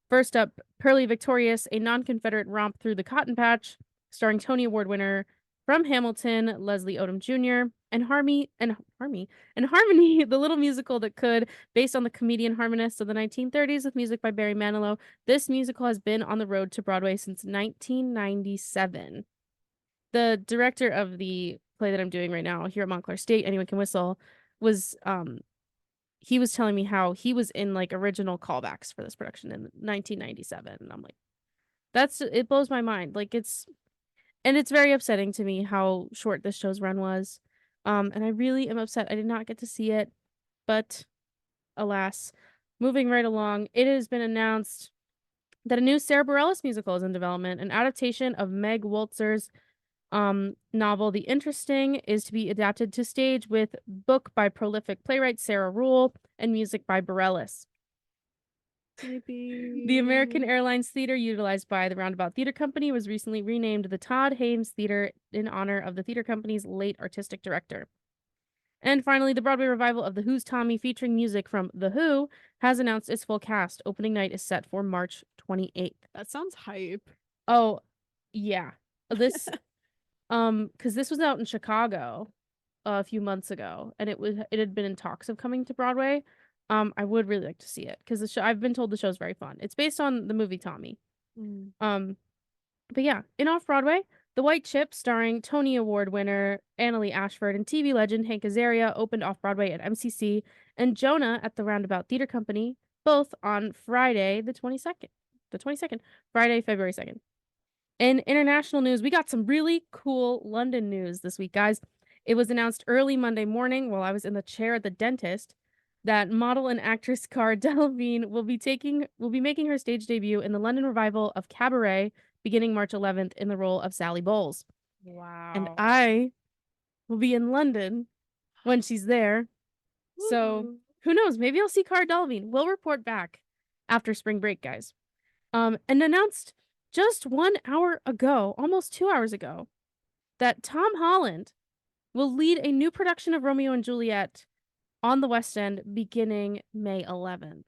First up, Pearly Victorious, a non-Confederate romp through the Cotton Patch, starring Tony Award winner from Hamilton, Leslie Odom Jr., and Harmony, the little musical that could, based on the comedian harmonists of the 1930s with music by Barry Manilow. This musical has been on the road to Broadway since 1997. The director of the play that I'm doing right now here at Montclair State, Anyone Can Whistle, was he was telling me how he was in like original callbacks for this production in 1997, and I'm like, it blows my mind. Like it's very upsetting to me how short this show's run was. And I really am upset I did not get to see it, but alas. Moving right along, it has been announced that a new Sarah Bareilles musical is in development. An adaptation of Meg Woltzer's novel The Interesting is to be adapted to stage with book by prolific playwright Sarah Rule and music by Bareilles. The American Airlines Theater, utilized by the Roundabout Theater Company, was recently renamed the Todd Haynes Theater in honor of the theater company's late artistic director. And finally, the Broadway revival of The Who's Tommy, featuring music from The Who, has announced its full cast. Opening night is set for March 28th. That sounds hype. Oh, yeah. This because this was out in Chicago a few months ago, and it had been in talks of coming to Broadway. I would really like to see it because the show, I've been told the show's very fun. It's based on the movie Tommy. But yeah, in Off-Broadway, The White Chip, starring Tony Award winner Annalee Ashford and TV legend Hank Azaria, opened Off-Broadway at MCC, and Jonah at the Roundabout Theater Company, both on Friday the 22nd. Friday, February 2nd. In international news, we got some really cool London news this week, guys. It was announced early Monday morning while I was in the chair at the dentist that model and actress Cara Delevingne will be making her stage debut in the London revival of Cabaret beginning March 11th in the role of Sally Bowles. Wow. And I will be in London when she's there. So who knows? Maybe I'll see Cara Delevingne. We'll report back after spring break, guys. And announced just 1 hour ago, almost 2 hours ago, that Tom Holland will lead a new production of Romeo and Juliet on the West End beginning May 11th.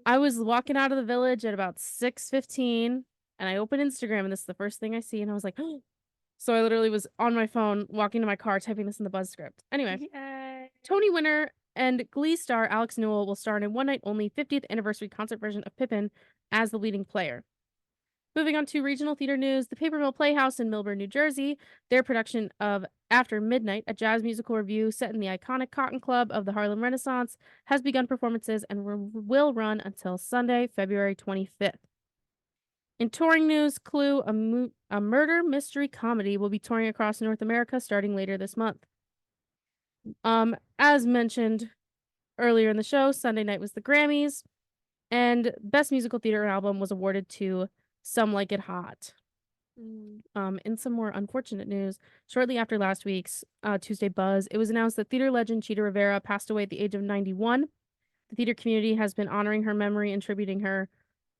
I was walking out of the Village at about 6:15, and I opened Instagram, and this is the first thing I see, and I was like, oh. So I literally was on my phone, walking to my car, typing this in the Buzz script. Anyway, Yay. Tony winner and Glee star Alex Newell will star in a one-night-only 50th anniversary concert version of Pippin as the leading player. Moving on to regional theater news, the Paper Mill Playhouse in Millburn, New Jersey, their production of After Midnight, a jazz musical revue set in the iconic Cotton Club of the Harlem Renaissance, has begun performances and will run until Sunday, February 25th. In touring news, Clue, a murder mystery comedy, will be touring across North America starting later this month. As mentioned earlier in the show, Sunday night was the Grammys, and Best Musical Theater Album was awarded to Some Like It Hot. In some more unfortunate news, shortly after last week's Tuesday Buzz, it was announced that theater legend Chita Rivera passed away at the age of 91. The theater community has been honoring her memory and tributing her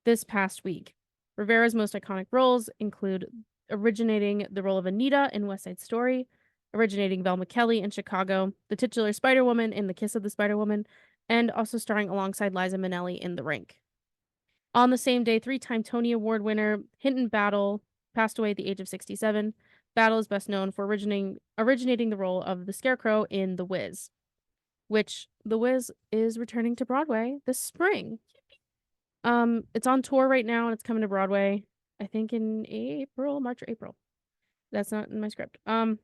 this past week. Rivera's most iconic roles include originating the role of Anita in West Side Story, originating Velma Kelly in Chicago, the titular Spider-Woman in The Kiss of the Spider-Woman, and also starring alongside Liza Minnelli in The Rink. On the same day, 3-time Tony Award winner Hinton Battle passed away at the age of 67. Battle is best known for originating the role of the Scarecrow in The Wiz, which The Wiz is returning to Broadway this spring. It's on tour right now and it's coming to Broadway, I think in March or April. That's not in my script. In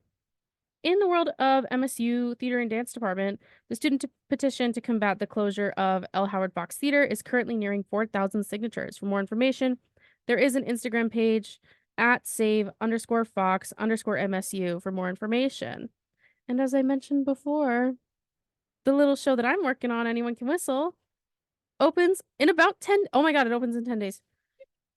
the world of MSU Theater and Dance Department, the student petition to combat the closure of L. Howard Fox Theater is currently nearing 4,000 signatures. For more information, there is an Instagram page at save_Fox_MSU for more information. And as I mentioned before, the little show that I'm working on, Anyone Can Whistle, opens in about 10. Oh my God, it opens in 10 days.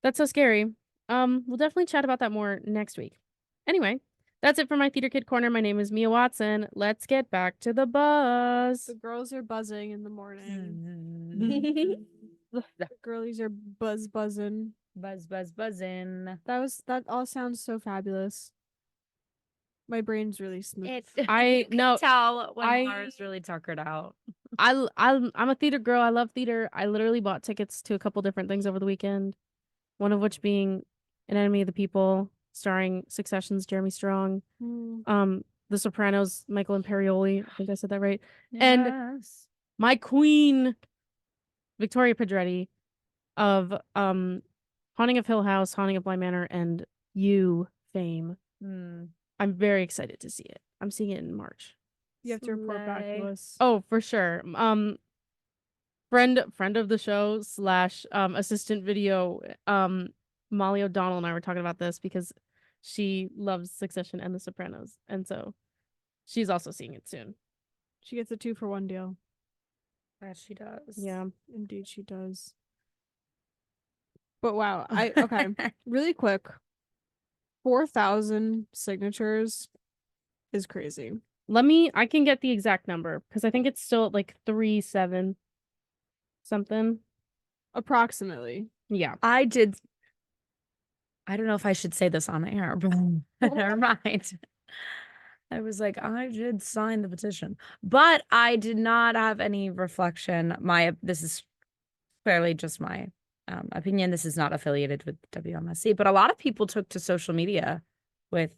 That's so scary. We'll definitely chat about that more next week. Anyway, that's it for my Theater Kid Corner. My name is Mia Watson. Let's get back to the buzz. The girls are buzzing in the morning. The girlies are buzzing. Buzzing. That all sounds so fabulous. My brain's really smooth. I no, Tell when I- Mars really tuckered out. I'm a theater girl. I love theater. I literally bought tickets to a couple different things over the weekend. One of which being An Enemy of the People, starring Succession's Jeremy Strong. The Sopranos, Michael Imperioli. I think I said that right. And Yes. my queen, Victoria Pedretti, of Haunting of Hill House, Haunting of Bly Manor, and You fame. Hmm. I'm very excited to see it. I'm seeing it in March. You have to report back Slay. to us. Oh, for sure. Friend of the show / assistant video, Molly O'Donnell and I were talking about this because she loves Succession and The Sopranos, and so she's also seeing it soon. She gets a 2-for-1 deal. That she does. Yeah. Indeed, she does. But wow, okay, really quick. 4,000 signatures is crazy. I can get the exact number because I think it's still at like 3-7 something. Approximately. Yeah. I don't know if I should say this on air, but never mind. I was like, I did sign the petition, but I did not have any reflection. This is clearly just my opinion. This is not affiliated with WMSC, but a lot of people took to social media with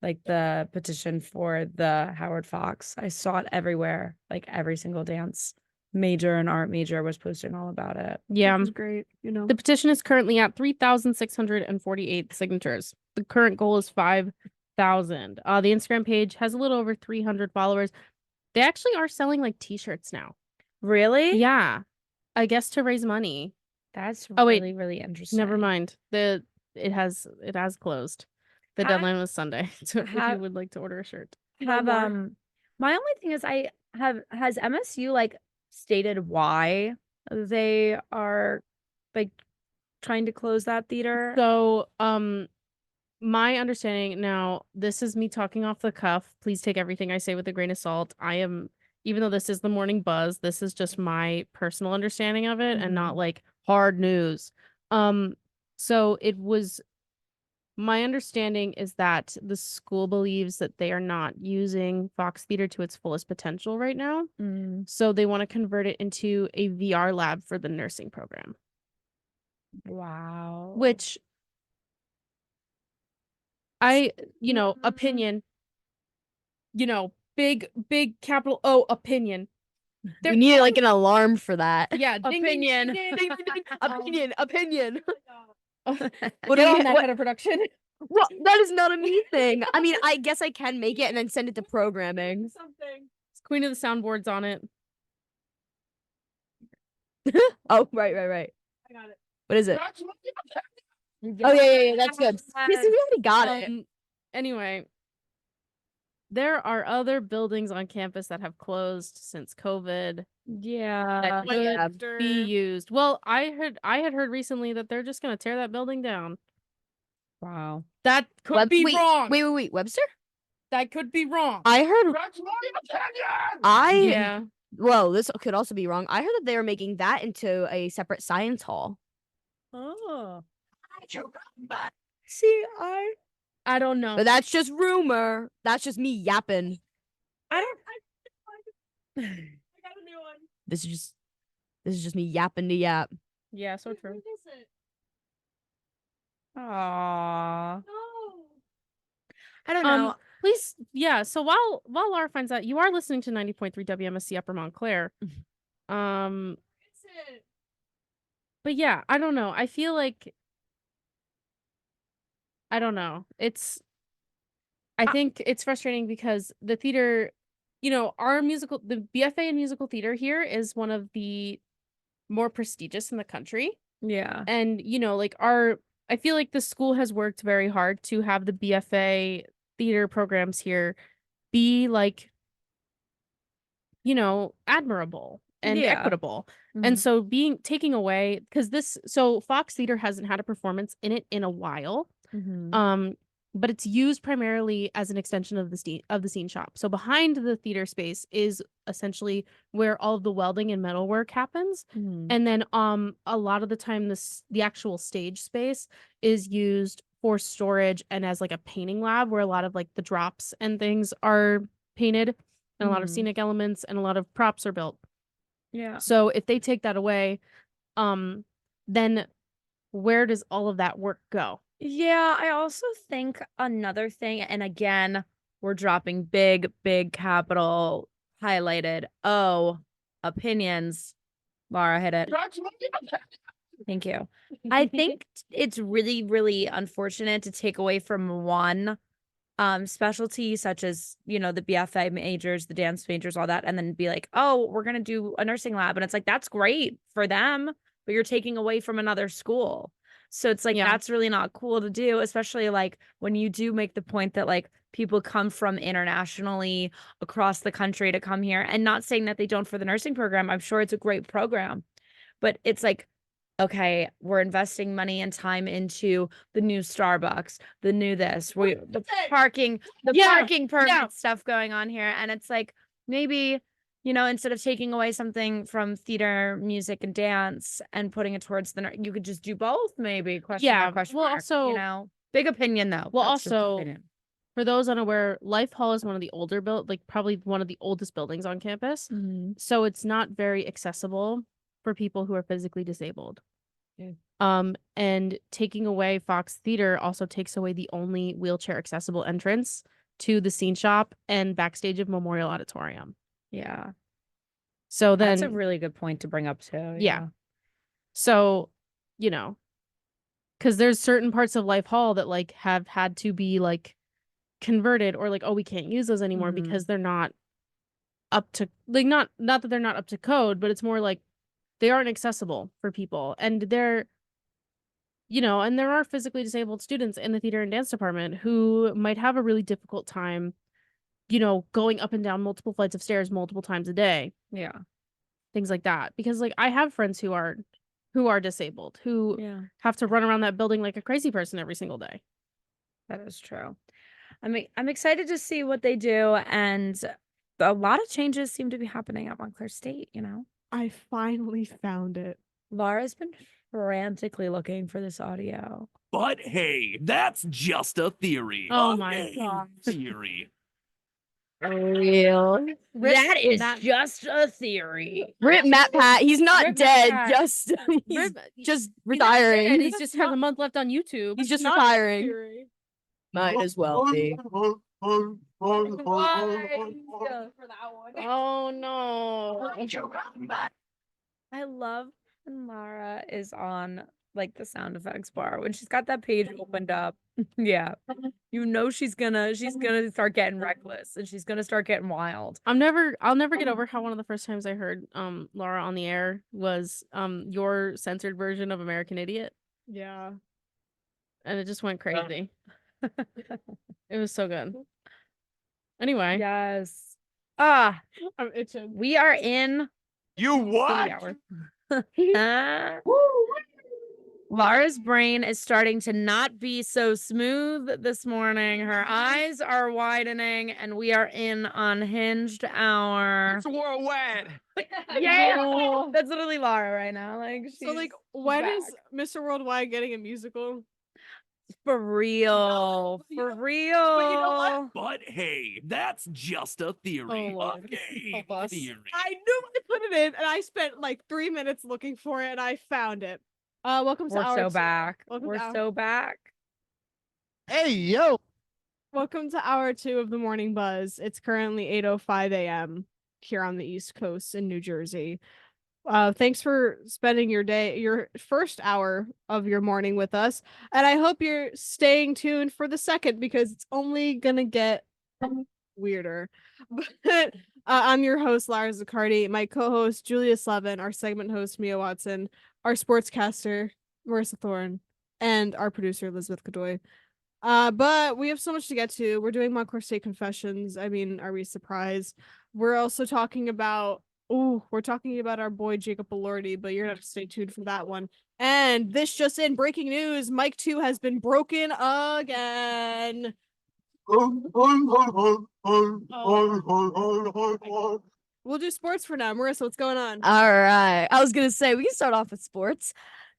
like the petition for the Howard Fox. I saw it everywhere, like every single dance major and art major was posting all about it. Yeah. Which is great, you know. The petition is currently at 3,648 signatures. The current goal is 5,000. The Instagram page has a little over 300 followers. They actually are selling like t-shirts now. Really? Yeah. I guess to raise money. That's Oh, wait. really, really interesting. Never mind. It has closed. The Ha- deadline was Sunday. So if ha- you would like to order a shirt. Have No more. my only thing is has MSU like stated why they are like trying to close that theater? So, my understanding now, this is me talking off the cuff. Please take everything I say with a grain of salt. Even though this is the morning buzz, this is just my personal understanding of it and not like hard news. So it was my understanding is that the school believes that they are not using Fox Theater to its fullest potential right now. So they want to convert it into a VR lab for the nursing program. Wow. Which opinion, big capital O opinion. We need like an alarm for that. Yeah, ding, ding, ding, Opinion. ding, ding, ding, ding. Opinion. What What do you do mean you- that what- kind of production? Well, that is not a me thing. I mean, I guess I can make it and then send it to programming. Something. It's Queen of the Soundboards on it. Oh, right. I got it. What is it? Oh, yeah, that's good. You see, we already got it. Anyway, there are other buildings on campus that have closed since COVID Yeah. that could yeah. be used. Well, I had heard recently that they're just gonna tear that building down. Wow. That could be wait, wrong. Wait, Webster? That could be wrong. I heard. Yeah. Well, this could also be wrong. I heard that they were making that into a separate science hall. Oh. See, I don't know. But that's just rumor. That's just me yapping. I don't I got a new one. This is just me yapping to yap. Yeah, so Which true. one is it? Aw. No. I don't know. Please, yeah. So while Laura finds out, you are listening to 90.3 WMSC Upper Montclair. It's it. But yeah, I don't know. I feel like I don't know. I think it's frustrating because the theater, the BFA in musical theater here is one of the more prestigious in the country. Yeah. And, I feel like the school has worked very hard to have the BFA theater programs here be like, admirable and Yeah. equitable. And so taking away, because Fox Theater hasn't had a performance in it in a while. but it's used primarily as an extension of the scene shop. So behind the theater space is essentially where all of the welding and metalwork happens. And then a lot of the time the actual stage space is used for storage and as like a painting lab where a lot of like the drops and things are painted and a lot of scenic elements and a lot of props are built. Yeah. So if they take that away, then where does all of that work go? Yeah, I also think another thing, and again, we're dropping big, big capital highlighted. Oh, opinions. Laura, hit it. Thank you. I think it's really, really unfortunate to take away from one specialty, such as, you know, the BFA majors, the dance majors, all that, and then be like, oh, we're gonna do a nursing lab. And it's like, that's great for them, but you're taking away from another school. So it's like, Yeah. that's really not cool to do, especially like when you do make the point that like people come from internationally across the country to come here, and not saying that they don't for the nursing program. I'm sure it's a great program, but it's like, okay, we're investing money and time into the new Starbucks, the new the parking permit stuff going on here. And it's like, maybe, you know, instead of taking away something from theater, music, and dance and putting it towards you could just do both, maybe. Question mark, question Well, mark, also, you know, big opinion though. Well, That's just also, opinion. for those unaware, Life Hall is one of the older probably one of the oldest buildings on campus. So it's not very accessible for people who are physically disabled. And taking away Fox Theater also takes away the only wheelchair accessible entrance to the scene shop and backstage of Memorial Auditorium. Yeah. So then That's a really good point to bring up too. Yeah. So, you know, because there's certain parts of Life Hall that like have had to be like converted, or like, oh, we can't use those anymore because they're not up to like not that they're not up to code, but it's more like they aren't accessible for people. And they're, you know, and there are physically disabled students in the theater and dance department who might have a really difficult time, you know, going up and down multiple flights of stairs multiple times a day. Yeah. Things like that. Because like I have friends who are disabled, who Yeah. have to run around that building like a crazy person every single day. That is true. I'm excited to see what they do, and a lot of changes seem to be happening at Montclair State, you know. I finally found it. Laura's been frantically looking for this audio. But hey, that's just a theory. Oh my Okay, God. Theory. Real. That is just a theory. Rip Matt Pat. He's not Rip Matt dead. Pat. Just he's Rip- just And retiring. he just has a month left on YouTube. He's just Not retiring. theory. Might as well be. For that one. Oh no. I love when Laura is on like the sound effects bar when she's got that page opened up. Yeah. You know she's gonna start getting reckless, and she's gonna start getting wild. I'll never get over how one of the first times I heard Laura on the air was your censored version of American Idiot, Yeah. and it just went crazy. It was so good. Anyway, Yes. I'm itching. We are in You the what? hour. Laura's brain is starting to not be so smooth this morning. Her eyes are widening, and we are in unhinged hour. It's worldwide. Yeah, that's literally Laura right now. Like, So like, when is Mr. Worldwide getting a musical? for real? For real? But you know what? But hey, that's just a theory. Oh, Lord. Okay, Help us. theory. I knew I put it in, and I spent like 3 minutes looking for it, and I found it. Welcome to We're our so back. Welcome We're to our- so back. Hey, yo. Welcome to hour 2 of the morning buzz. It's currently 8:05 a.m. here on the East Coast in New Jersey. Thanks for spending your first hour of your morning with us, and I hope you're staying tuned for the second, because it's only gonna get weirder. But I'm your host, Lara Zaccardi, my co-host Julia Slevin, our segment host Mia Watson, our sportscaster Marissa Thorne, and our producer Elizabeth Godoy. But we have so much to get to. We're doing Montclair State Confessions. I mean, are we surprised? We're also talking about our boy Jacob Elordi, but you're gonna have to stay tuned for that one. And this just in, breaking news, Mike 2 has been broken again. We'll do sports for now. Marissa, what's going on? All right. I was going to say, we can start off with sports.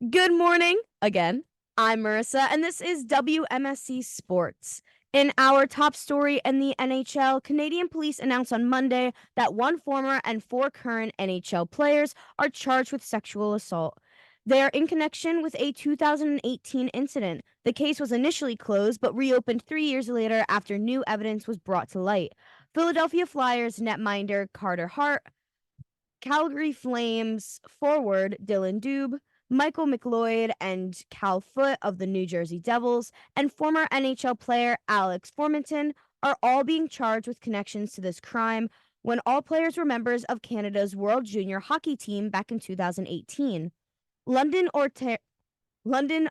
Good morning again. I'm Marissa, and this is WMSC Sports. In our top story in the NHL, Canadian police announced on Monday that 1 former and 4 current NHL players are charged with sexual assault. They are in connection with a 2018 incident. The case was initially closed but reopened 3 years later after new evidence was brought to light. Philadelphia Flyers netminder Carter Hart, Calgary Flames forward Dylan Dubé, Michael McLeod, and Cal Foote of the New Jersey Devils, and former NHL player Alex Formenton are all being charged with connections to this crime when all players were members of Canada's World Junior Hockey Team back in 2018. London,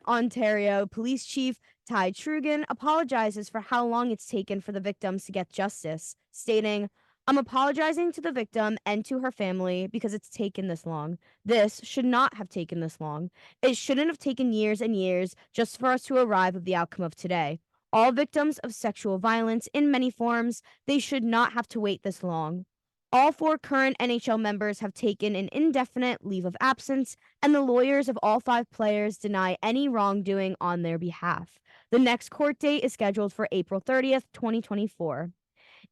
Ontario Police Chief Ty Trugan apologizes for how long it's taken for the victims to get justice, stating, "I'm apologizing to the victim and to her family because it's taken this long. This should not have taken this long. It shouldn't have taken years and years just for us to arrive at the outcome of today. All victims of sexual violence in many forms, they should not have to wait this long. All 4 current NHL members have taken an indefinite leave of absence, and the lawyers of all 5 players deny any wrongdoing on their behalf. The next court date is scheduled for April 30th, 2024.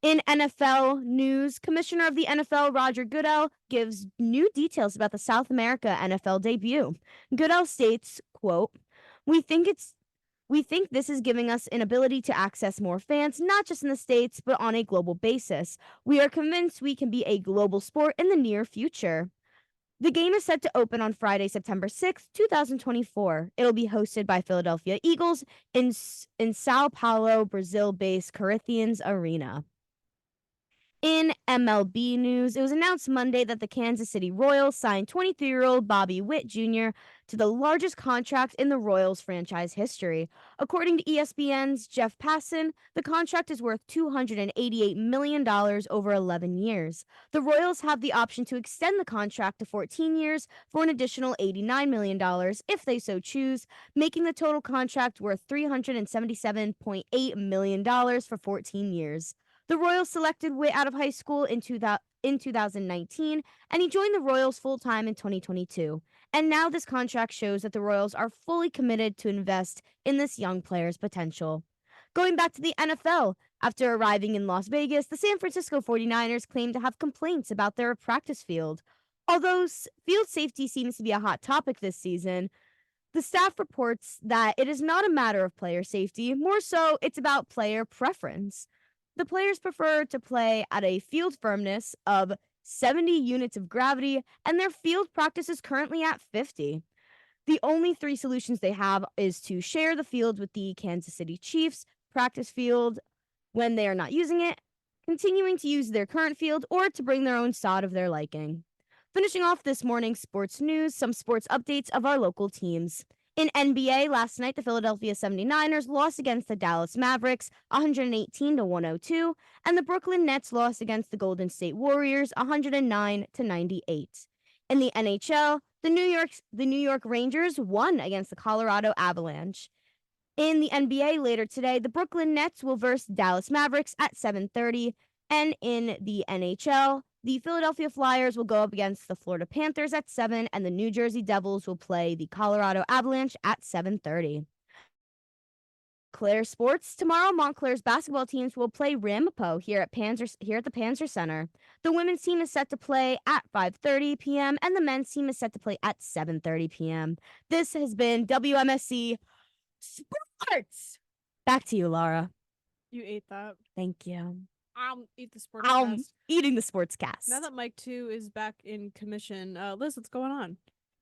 In NFL news, Commissioner of the NFL Roger Goodell gives new details about the South America NFL debut. Goodell states, quote, We think this is giving us an ability to access more fans, not just in the States, but on a global basis. We are convinced we can be a global sport in the near future. The game is set to open on Friday, September 6th, 2024. It'll be hosted by Philadelphia Eagles in Sao Paulo, Brazil-based Corinthians Arena. In MLB news, it was announced Monday that the Kansas City Royals signed 23-year-old Bobby Witt Jr. to the largest contract in the Royals franchise history. According to ESPN's Jeff Passan, the contract is worth $288 million over 11 years. The Royals have the option to extend the contract to 14 years for an additional $89 million if they so choose, making the total contract worth $377.8 million for 14 years. The Royals selected Witt out of high school in 2019, and he joined the Royals full-time in 2022. And now this contract shows that the Royals are fully committed to invest in this young player's potential. Going back to the NFL, after arriving in Las Vegas, the San Francisco 49ers claim to have complaints about their practice field. Although field safety seems to be a hot topic this season, the staff reports that it is not a matter of player safety, more so it's about player preference. The players prefer to play at a field firmness of 70 units of gravity, and their field practice is currently at 50. The only 3 solutions they have is to share the field with the Kansas City Chiefs practice field when they are not using it, continuing to use their current field, or to bring their own sod of their liking. Finishing off this morning's sports news, some sports updates of our local teams. In NBA, last night, the Philadelphia 79ers lost against the Dallas Mavericks 118-102, and the Brooklyn Nets lost against the Golden State Warriors 109-98. In the NHL, the New York Rangers won against the Colorado Avalanche. In the NBA later today, the Brooklyn Nets will verse Dallas Mavericks at 7:30, and in the NHL, the Philadelphia Flyers will go up against the Florida Panthers at 7, and the New Jersey Devils will play the Colorado Avalanche at 7:30. Montclair sports. Tomorrow, Montclair's basketball teams will play Ramapo here at the Panzer Center. The women's team is set to play at 5:30 p.m. and the men's team is set to play at 7:30 p.m. This has been WMSC Sports. Back to you, Laura. You ate that. Thank you. Eat the sports. Eating the sportscast. Now that Mike 2 is back in commission, Liz, what's going on?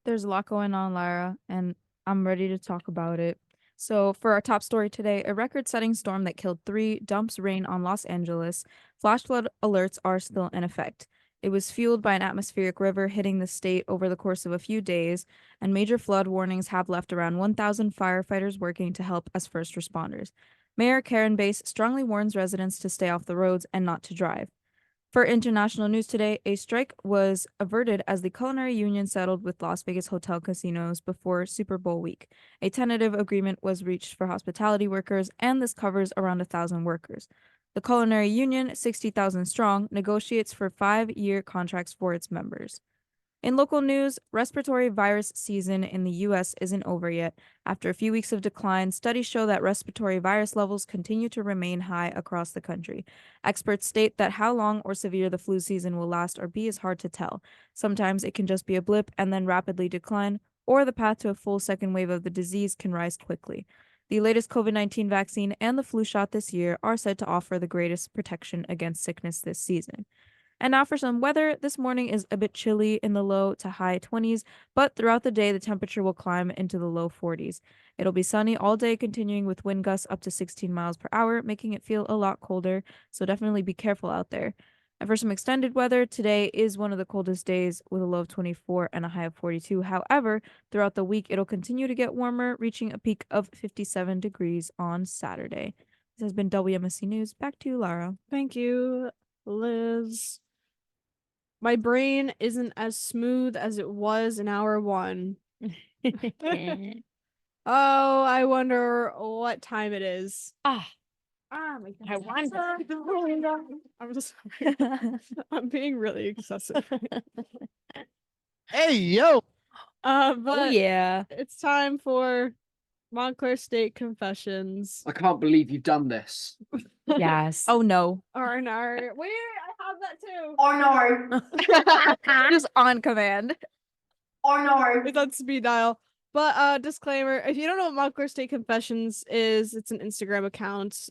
There's a lot going on, Lara, and I'm ready to talk about it. So, for our top story today, a record-setting storm that killed 3 dumps rain on Los Angeles. Flash flood alerts are still in effect. It was fueled by an atmospheric river hitting the state over the course of a few days, and major flood warnings have left around 1,000 firefighters working to help as first responders. Mayor Karen Bass strongly warns residents to stay off the roads and not to drive. For international news today, a strike was averted as the Culinary Union settled with Las Vegas hotel casinos before Super Bowl week. A tentative agreement was reached for hospitality workers, and this covers around 1,000 workers. The Culinary Union, 60,000 strong, negotiates for 5-year contracts for its members. In local news, respiratory virus season in the U.S. isn't over yet. After a few weeks of decline, studies show that respiratory virus levels continue to remain high across the country. Experts state that how long or severe the flu season will last or be is hard to tell. Sometimes it can just be a blip and then rapidly decline, or the path to a full second wave of the disease can rise quickly. The latest COVID-19 vaccine and the flu shot this year are said to offer the greatest protection against sickness this season. And now for some weather. This morning is a bit chilly in the low to high 20s, but throughout the day, the temperature will climb into the low 40s. It'll be sunny all day, continuing with wind gusts up to 16 miles per hour, making it feel a lot colder, so definitely be careful out there. And for some extended weather, today is one of the coldest days with a low of 24 and a high of 42. However, throughout the week, it'll continue to get warmer, reaching a peak of 57 degrees on Saturday. This has been WMSC News. Back to you, Lara. Thank you, Liz. My brain isn't as smooth as it was in hour 1. Oh, I wonder what time it is. Ah, My I wonder. I'm just I'm being really excessive. Hey, yo. But oh yeah. it's time for Montclair State Confessions. I can't believe you've done this. Yes. Oh no. R&R. Wait, I have that too. Oh no. Just on command. Oh no. It's on speed dial. But disclaimer, if you don't know what Montclair State Confessions is, it's an Instagram account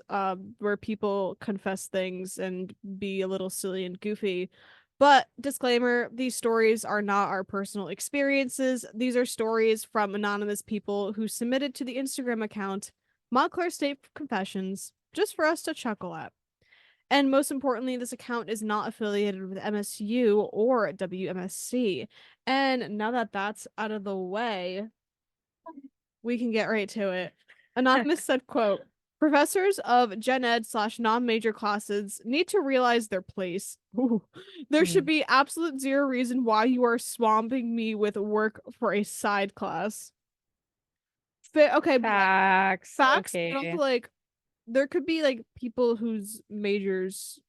where people confess things and be a little silly and goofy. But disclaimer, these stories are not our personal experiences. These are stories from anonymous people who submitted to the Instagram account Montclair State Confessions just for us to chuckle at. And most importantly, this account is not affiliated with MSU or WMSC. And now that that's out of the way, we can get right to it. Anonymous said, quote, "Professors of gen ed / non-major classes need to realize their place. Ooh. There should be absolute zero reason why you are swamping me with work for a side class." Okay, Facts. facts, Okay. but also, like, there could be like people whose majors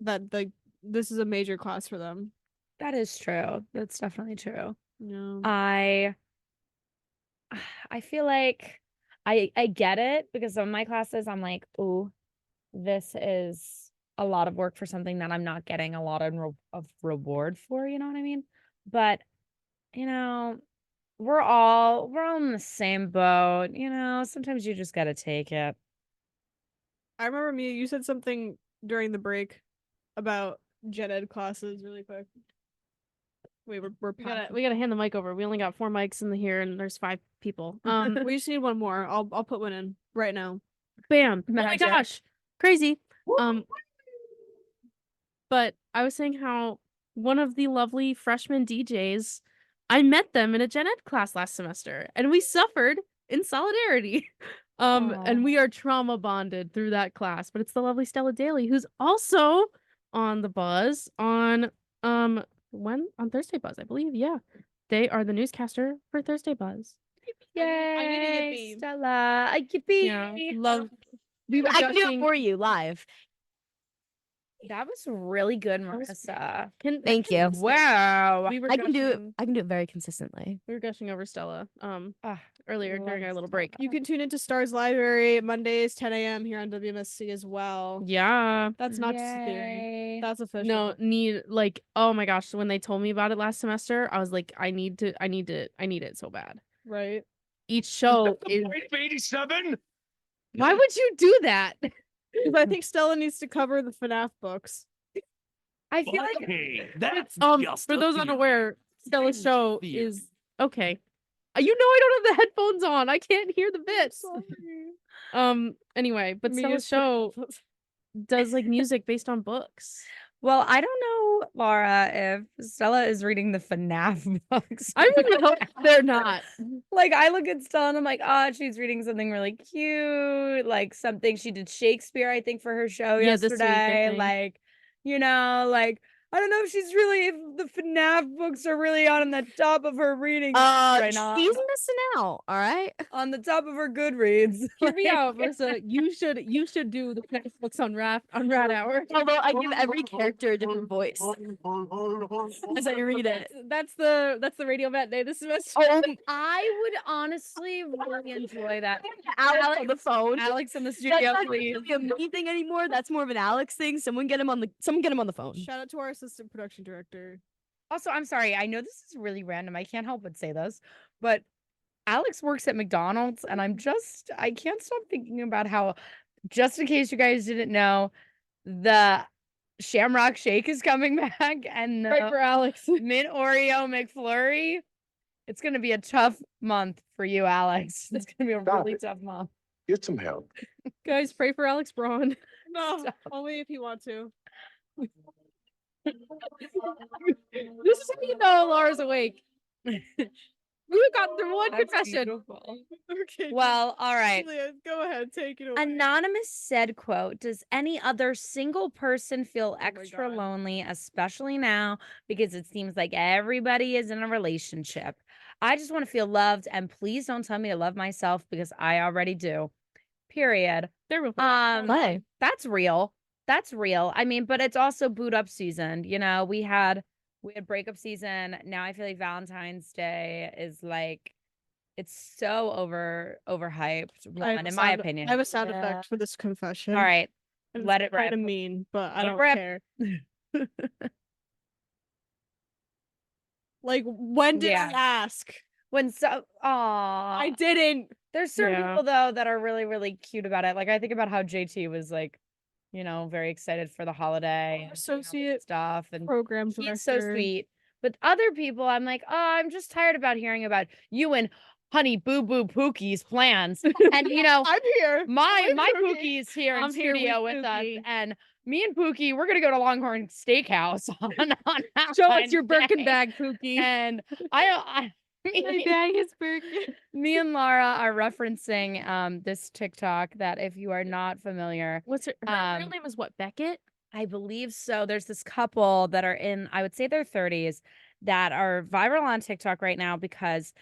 that like this is a major class for them. That is true. That's definitely true. No. I feel like I get it because some of my classes I'm like, oh, this is a lot of work for something that I'm not getting a lot of reward for, you know what I mean? But you know, we're all in the same boat, you know, sometimes you just gotta take it. I remember you said something during the break about gen ed classes really quick. Wait, we're We gotta hand the mic over. We only got 4 mics in here, and there's 5 people. we just need one more. I'll put one in right now. Bam! Oh my Magic. gosh, crazy. But I was saying how one of the lovely freshman DJs, I met them in a gen ed class last semester, and we suffered in solidarity. And we are trauma bonded through that class. But it's the lovely Stella Daly, who's also on the Buzz on when on Thursday Buzz, I believe. Yeah, they are the newscaster for Thursday Buzz. Yay, Stella. Yippee. Yeah, love. We were I can do it gushing- for you live. That was really good, Marissa. Thank you. Wow. We were I can do it. gushing- I can do it very consistently. We were gushing over Stella Ah, earlier during our little break. You can tune into Stars Library Mondays 10 a.m. here on WMSC as well. Yeah. That's not just a theory. yay. That's official. No, like, oh my gosh, when they told me about it last semester, I was like, I need it so bad. Right. Each show is 87? why would you do that? Because I think Stella needs to cover the FNAF books. I feel like Hey, that's just For a those theory. unaware, Stella's Just show theory. is okay. You know I don't have the headphones on. I can't hear the bits. Anyway, but Me Stella's is- show does like music based on books. well, I don't know, Laura, if Stella is reading the FNAF books. I really hope they're not. Like, I look at Stella and I'm like, oh, she's reading something really cute. Like, something she did Shakespeare, I think, for her show Yeah, this week, I yesterday. think. Like, Like, I don't know if the FNAF books are really on the top of her reading right now. She's missing out. All right. On the top of her Goodreads. Hear me out, Marissa. You should do the next books on Rat Hour. Although I give every character a different voice as I read it. That's the radio vet day this semester. Oh, I would honestly really enjoy that. Alex on the phone. Alex in the That's studio, not please. really a me thing anymore. That's more of an Alex thing. Someone get him on the phone. Shout out to our assistant production director. Also, I'm sorry. I know this is really random. I can't help but say this, but Alex works at McDonald's, and I can't stop thinking about how, just in case you guys didn't know, the Shamrock Shake is coming back, and Right for Alex. Mint Oreo McFlurry. It's gonna be a tough month for you, Alex. It's gonna be a really tough month. Get some help. Guys, pray for Alex Braun. No, only if you want to. This is how you know Laura's awake. We got through one confession. Okay. Well, all right. Julia, go ahead, take it away. Anonymous said, quote, does any other single person feel my extra God. lonely, especially now, because it seems like everybody is in a relationship? I just want to feel loved, and please don't tell me to love myself because I already do. Period. They're real. Play. That's real. That's real. I mean, but it's also boot up season. We had breakup season. Now I feel like Valentine's Day is like, it's so overhyped, in my opinion. I have a sound effect for this confession. All right. And Let it's it rip. kind of mean, but I Let it don't rip. care. Like, when did I Yeah. ask? I didn't. There's certain Yeah. people though that are really, really cute about it. Like I think about how JT was like, very excited for the holiday and Associate stuff, and program director. he's so sweet. But other people, I'm like, oh, I'm just tired about hearing about you and Honey Boo Boo Pookie's plans. And I'm here. my with Pookie. Pookie's here in I'm here studio with with us, Pookie. and me and Pookie, we're gonna go to Longhorn Steakhouse on Show us your Valentine's Birkin Day. bag, Pookie. And I My bag is Birkin. me and Laura are referencing this TikTok that, if you are not familiar, What's her real name is what? Beckett? I believe so. There's this couple that are in, I would say, their 30s that are viral on TikTok right now because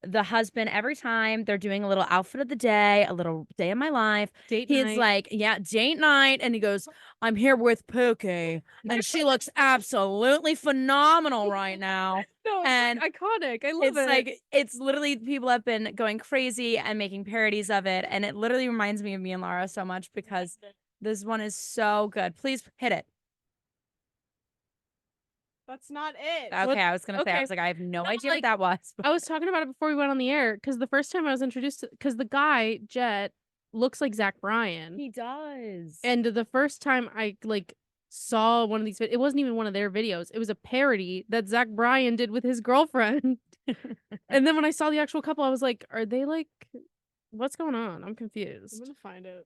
the husband, every time they're doing a little outfit of the day, a little day of my life, Date he's night. like, yeah, date night. And he goes, I'm here with Pookie. And she looks absolutely phenomenal right now. No, it's and iconic. I love It's it. like, it's literally, people have been going crazy and making parodies of it. And it literally reminds me of me and Laura so much because this one is so good. Please hit it. That's not it. Okay, I was gonna say, I okay. was like, I have no idea like, what that was. I was talking about it before we went on the air because the first time I was introduced to, because the guy Jet looks like Zach Bryan, He does. and the first time I saw one of these, it wasn't even one of their videos. It was a parody that Zach Bryan did with his girlfriend. And then when I saw the actual couple, I was like, are they what's going on? I'm I'm confused. gonna find it.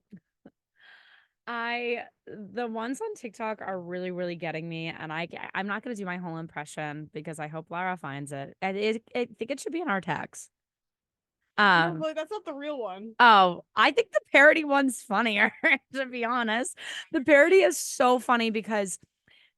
The ones on TikTok are really, really getting me, and I'm not gonna do my whole impression because I hope Lara finds it. And I think it should be in our text. No, but that's not the real one. Oh, I think the parody one's funnier, to be honest. The parody is so funny because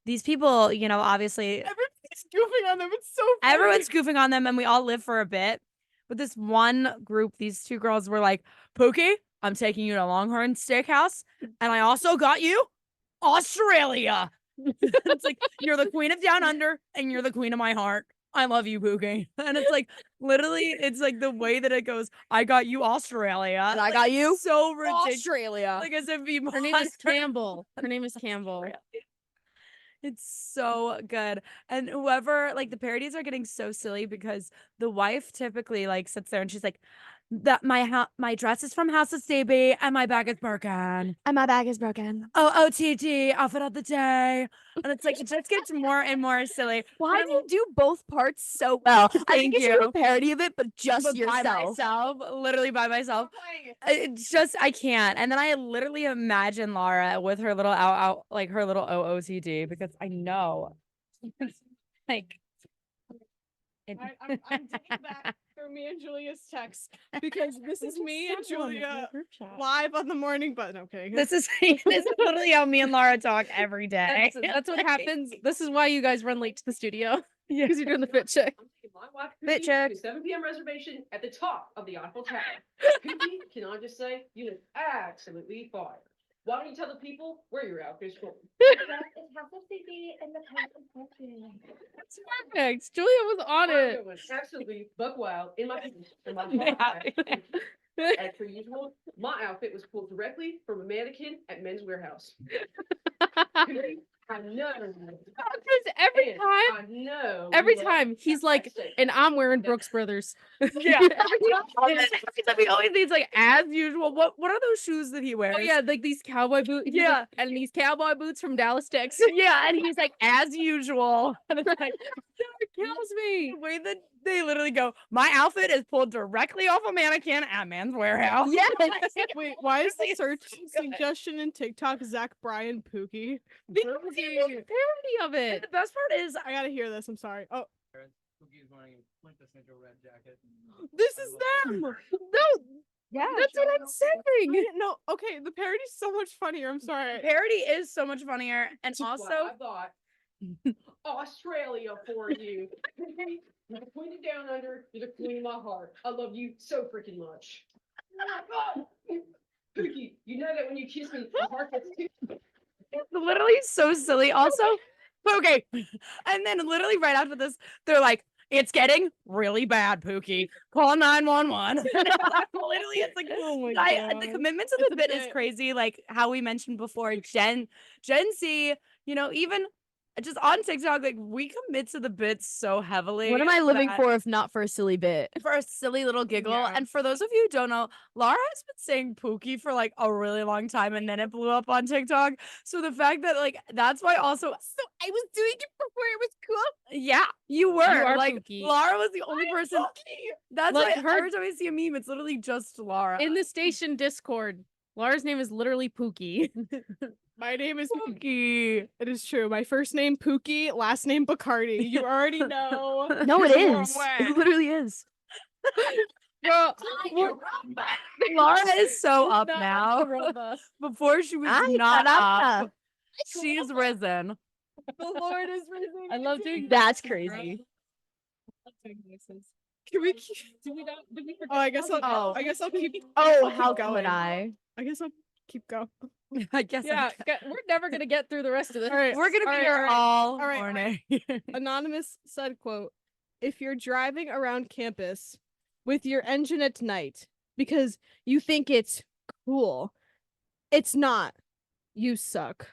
these people, obviously Everybody's goofing on them. It's so funny. everyone's goofing on them and we all live for a bit. But this one group, these two girls were like, Pookie, I'm taking you to Longhorn Steakhouse, and I also got you Australia. It's like, you're the queen of Down Under and you're the queen of my heart. I love you, Pookie. And it's like, literally, it's like the way that it goes, I got you Australia. And I got you So ridiculous. Australia. Like as if people Her name is Campbell. Her name is Campbell. It's so good. And whoever, the parodies are getting so silly because the wife typically sits there and she's like, that my dress is from House of Stevie and my bag is Birkin. And my bag is broken. Oh, OTD, outfit of the day. And it's like, it just gets more and more silly. Why do you do both parts so well? I think Thank you should do you. a parody of it, but just But by yourself. myself, literally by myself. It's just, I can't. And then I literally imagine Laura with her little her little OOTD because I know. I'm digging back through me and Julia's text because this is me and Julia live on the morning button. Okay. This is literally how me and Laura talk every day. That's what happens. This is why you guys run late to the studio. Yeah. Because you're doing the fit check. Fit check. 7 p.m. reservation at the top of the Eiffel Tower. Pinky, can I just say, you look absolutely fire. Why don't you tell the people where your outfit's from? That's perfect. Julia was on it. I was absolutely buck wild in my As per usual, my outfit was pulled directly from a mannequin at Men's Warehouse. I know. Because every And time, I know. every we love time he's that like, section. and I'm wearing Brooks Brothers. Yeah. Every time he always needs like as usual. What are those shoes that he wears? Oh yeah, like these cowboy boots. Yeah. And these cowboy boots from Dallas, Texas. Yeah, and he's like as usual. And it's like It kills me. the way that they literally go, my outfit is pulled directly off a mannequin at Men's Warehouse. Yes. Wait, why is the It's search so good. suggestion in TikTok Zach Bryan Pookie? Because he made a parody of And it. the best part is I gotta hear this. I'm sorry. Oh, Cookie is wearing a quintessential red jacket. this is them. No, Yeah. that's what I'm I saying. didn't know. Okay, the parody's so much funnier. I'm sorry. parody is so much funnier. And Well, also I thought Australia for you. You're the queen of down under. You're the queen of my heart. I love you so freaking much. Pookie, you know that when you kiss me, my heart gets too. it's literally so silly. Also, okay. And then literally right after this, they're like, it's getting really bad, Pookie. Call 911. Literally, it's like, Oh my the God. commitment to It's the a bit is bit. crazy. Like how we mentioned before, Gen Z, even just on TikTok, like we commit to the bits so heavily. What am I living that- for if not for a silly bit? For a silly little giggle. Yeah. And for those of you who don't know, Laura has been saying Pookie for like a really long time and then it blew up on TikTok. So the fact that like that's why also I was doing it before it was cool. yeah, you were are like Pookie. Laura was the only person. That's Like, why her- every time I see a meme, it's literally just Laura. In the station Discord, Laura's name is literally Pookie. My name is Pookie. It is true. My first name Pookie, last name Bacardi. You already know. No, it You're is. aware. It literally is. Well, Laura is so up not now. Corona. Before she was Ay, not caramba. up. She's risen. The Lord is risen. I love doing That's voices, crazy. I love doing voices. Can we? Did we forget? Oh, I guess I'll. Oh. I guess I'll keep. Oh, I'll how keep going. could I? I guess I'll keep going. I guess Yeah, we're never gonna get through the rest of this. All right. we're gonna be All right, here all right. all all right, all morning. Anonymous said, "Quote: If you're driving around campus with your engine at night because you think it's cool, it's not. You suck."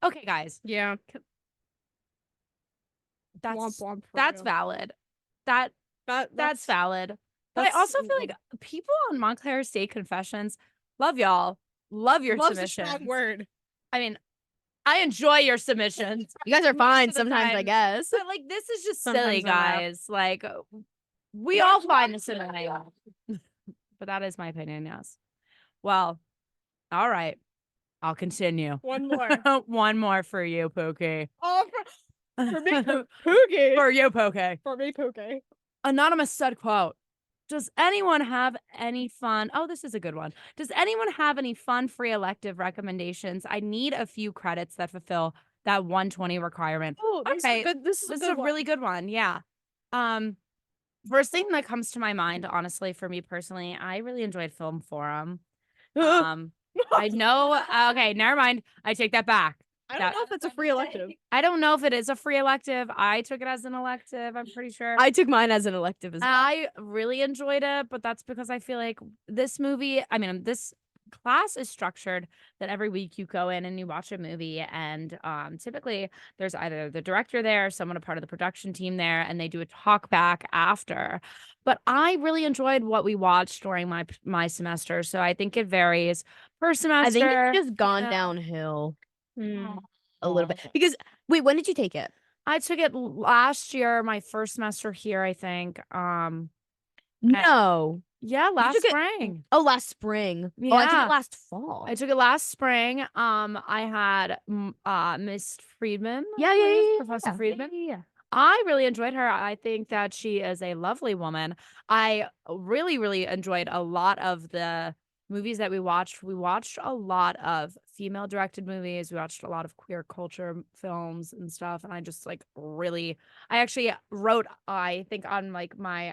Okay, guys, Yeah. that's Womp womp for that's you. valid. That's That's valid. But I also feel like people on Montclair State Confessions love y'all. Love your love's a submissions. strong word. I mean, I enjoy your submissions. You guys are fine of the sometimes, I time. guess. But like this is just Sometimes silly, I laugh. guys. Like we all find this annoying. But that is my opinion, yes. Well, all right. I'll continue. One more. One more for you, Pookie. Oh, for me, Pookie. For you, Pookie. For me, Pookie. Anonymous said, quote, does anyone have any fun? Oh, this is a good one. Does anyone have any fun free elective recommendations? I need a few credits that fulfill that 120 requirement. Oh, this Okay, is good. This is This a is good a really good one. Yeah. First thing that comes to my mind, honestly, for me personally, I really enjoyed Film Forum. I know. Okay, never mind. I take that back. I don't know if it's a free elective. I don't know if it is a free elective. I took it as an elective. I'm pretty sure. I took mine as an elective as well. I really enjoyed it, but that's because I feel like this class is structured that every week you go in and you watch a movie, and typically there's either the director there, someone a part of the production team there, and they do a talk back after. But I really enjoyed what we watched during my semester, so I think it varies per semester. I think it's just gone know. downhill Hmm. a little bit. Because wait, when did you take it? I took it last year, my first semester here, I think. No. Yeah, last took it- spring. Oh, last spring. Oh, I took Yeah. it last fall. I took it last spring. I had Miss Friedman. I Yeah, yeah, believe, yeah, Professor yeah. Friedman. Yeah. I really enjoyed her. I think that she is a lovely woman. I really, really enjoyed a lot of the movies that we watched. We watched a lot of female directed movies. We watched a lot of queer culture films and stuff. And I just like really, I actually wrote, I think on like my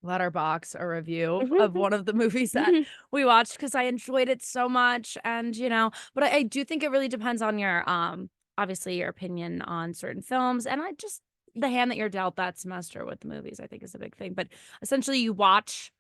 letterbox a review of one of the movies that we watched because I enjoyed it so much. And but I do think it really depends on your obviously your opinion on certain films, and I just the hand that you're dealt that semester with the movies I think is a big thing. But essentially you watch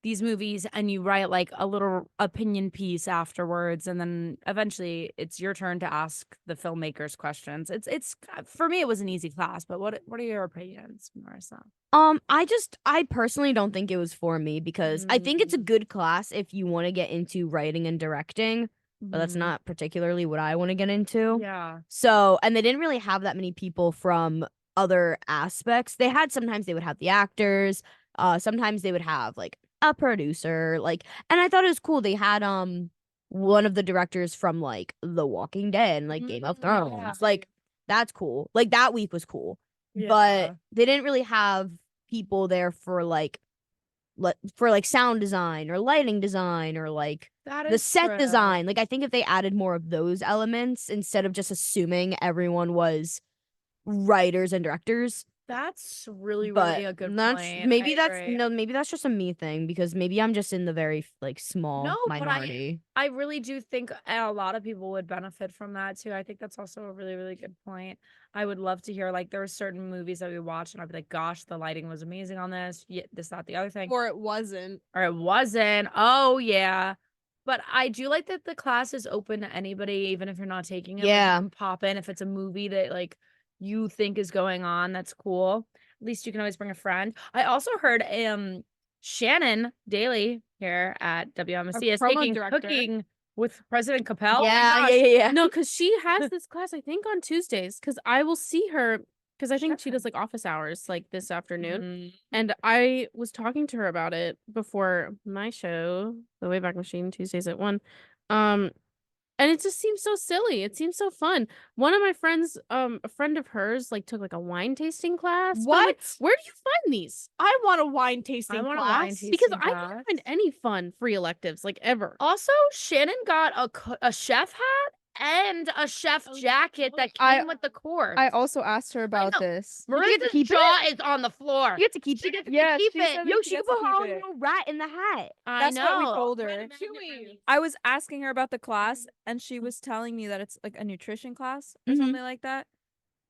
these movies and you write like a little opinion piece afterwards, and then eventually it's your turn to ask the filmmakers questions. It's for me it was an easy class, but what are your opinions, Marissa? I personally don't think it was for me because I think it's a good class if you want to get into writing and directing, but that's not particularly what I want to get into. Yeah. So, and they didn't really have that many people from other aspects. Sometimes they would have the actors, sometimes they would have like a producer, and I thought it was cool. They had one of the directors from like The Walking Dead and like Game of Thrones. Like that's cool. Like that week was cool. But they didn't really have people there for like sound design or lighting design or like the set design. Like I think if they added more of those elements instead of just assuming everyone was writers and directors. That's really, But really a good that's point. maybe I that's agree. no, maybe that's just a me thing because maybe I'm just in the very like small No, but minority. I really do think a lot of people would benefit from that too. I think that's also a really, really good point. I would love to hear like there were certain movies that we watched and I'd be like, gosh, the lighting was amazing on this. Yeah, this, that, the other thing. Or it wasn't. Or it wasn't. Oh yeah. But I do like that the class is open to anybody, even if you're not taking it. Like, Yeah. you can pop in if it's a movie that like you think is going on. That's cool. At least you can always bring a friend. I also heard Shannon Daly here at WMSC is promo taking director. cooking with President Capel. Yeah. No, because she has this class, I think, on Tuesdays. Because I will see her, because I think she does like office hours like this afternoon. Mhm. And I was talking to her about it before my show, The Wayback Machine, Tuesdays at 1. And it just seems so silly. It seems so fun. One of my friends, a friend of hers, like took like a wine tasting class. But I'm like, What? where do you find these? I want a wine tasting I want a class. wine tasting Because I class. can't find any fun free electives like ever. Also, Shannon got a chef hat and a chef jacket that I- came with the course. I also asked her about know. this. Marissa's keep jaw is on the floor. You get to keep She it. gets Yeah, to keep she it. said Yo, that she she can gets to put her keep own it. little rat in the hat. I That's know. what we told her. Chewy. I was asking her about the class, and she was telling me that it's like a nutrition class or Mhm. something like that.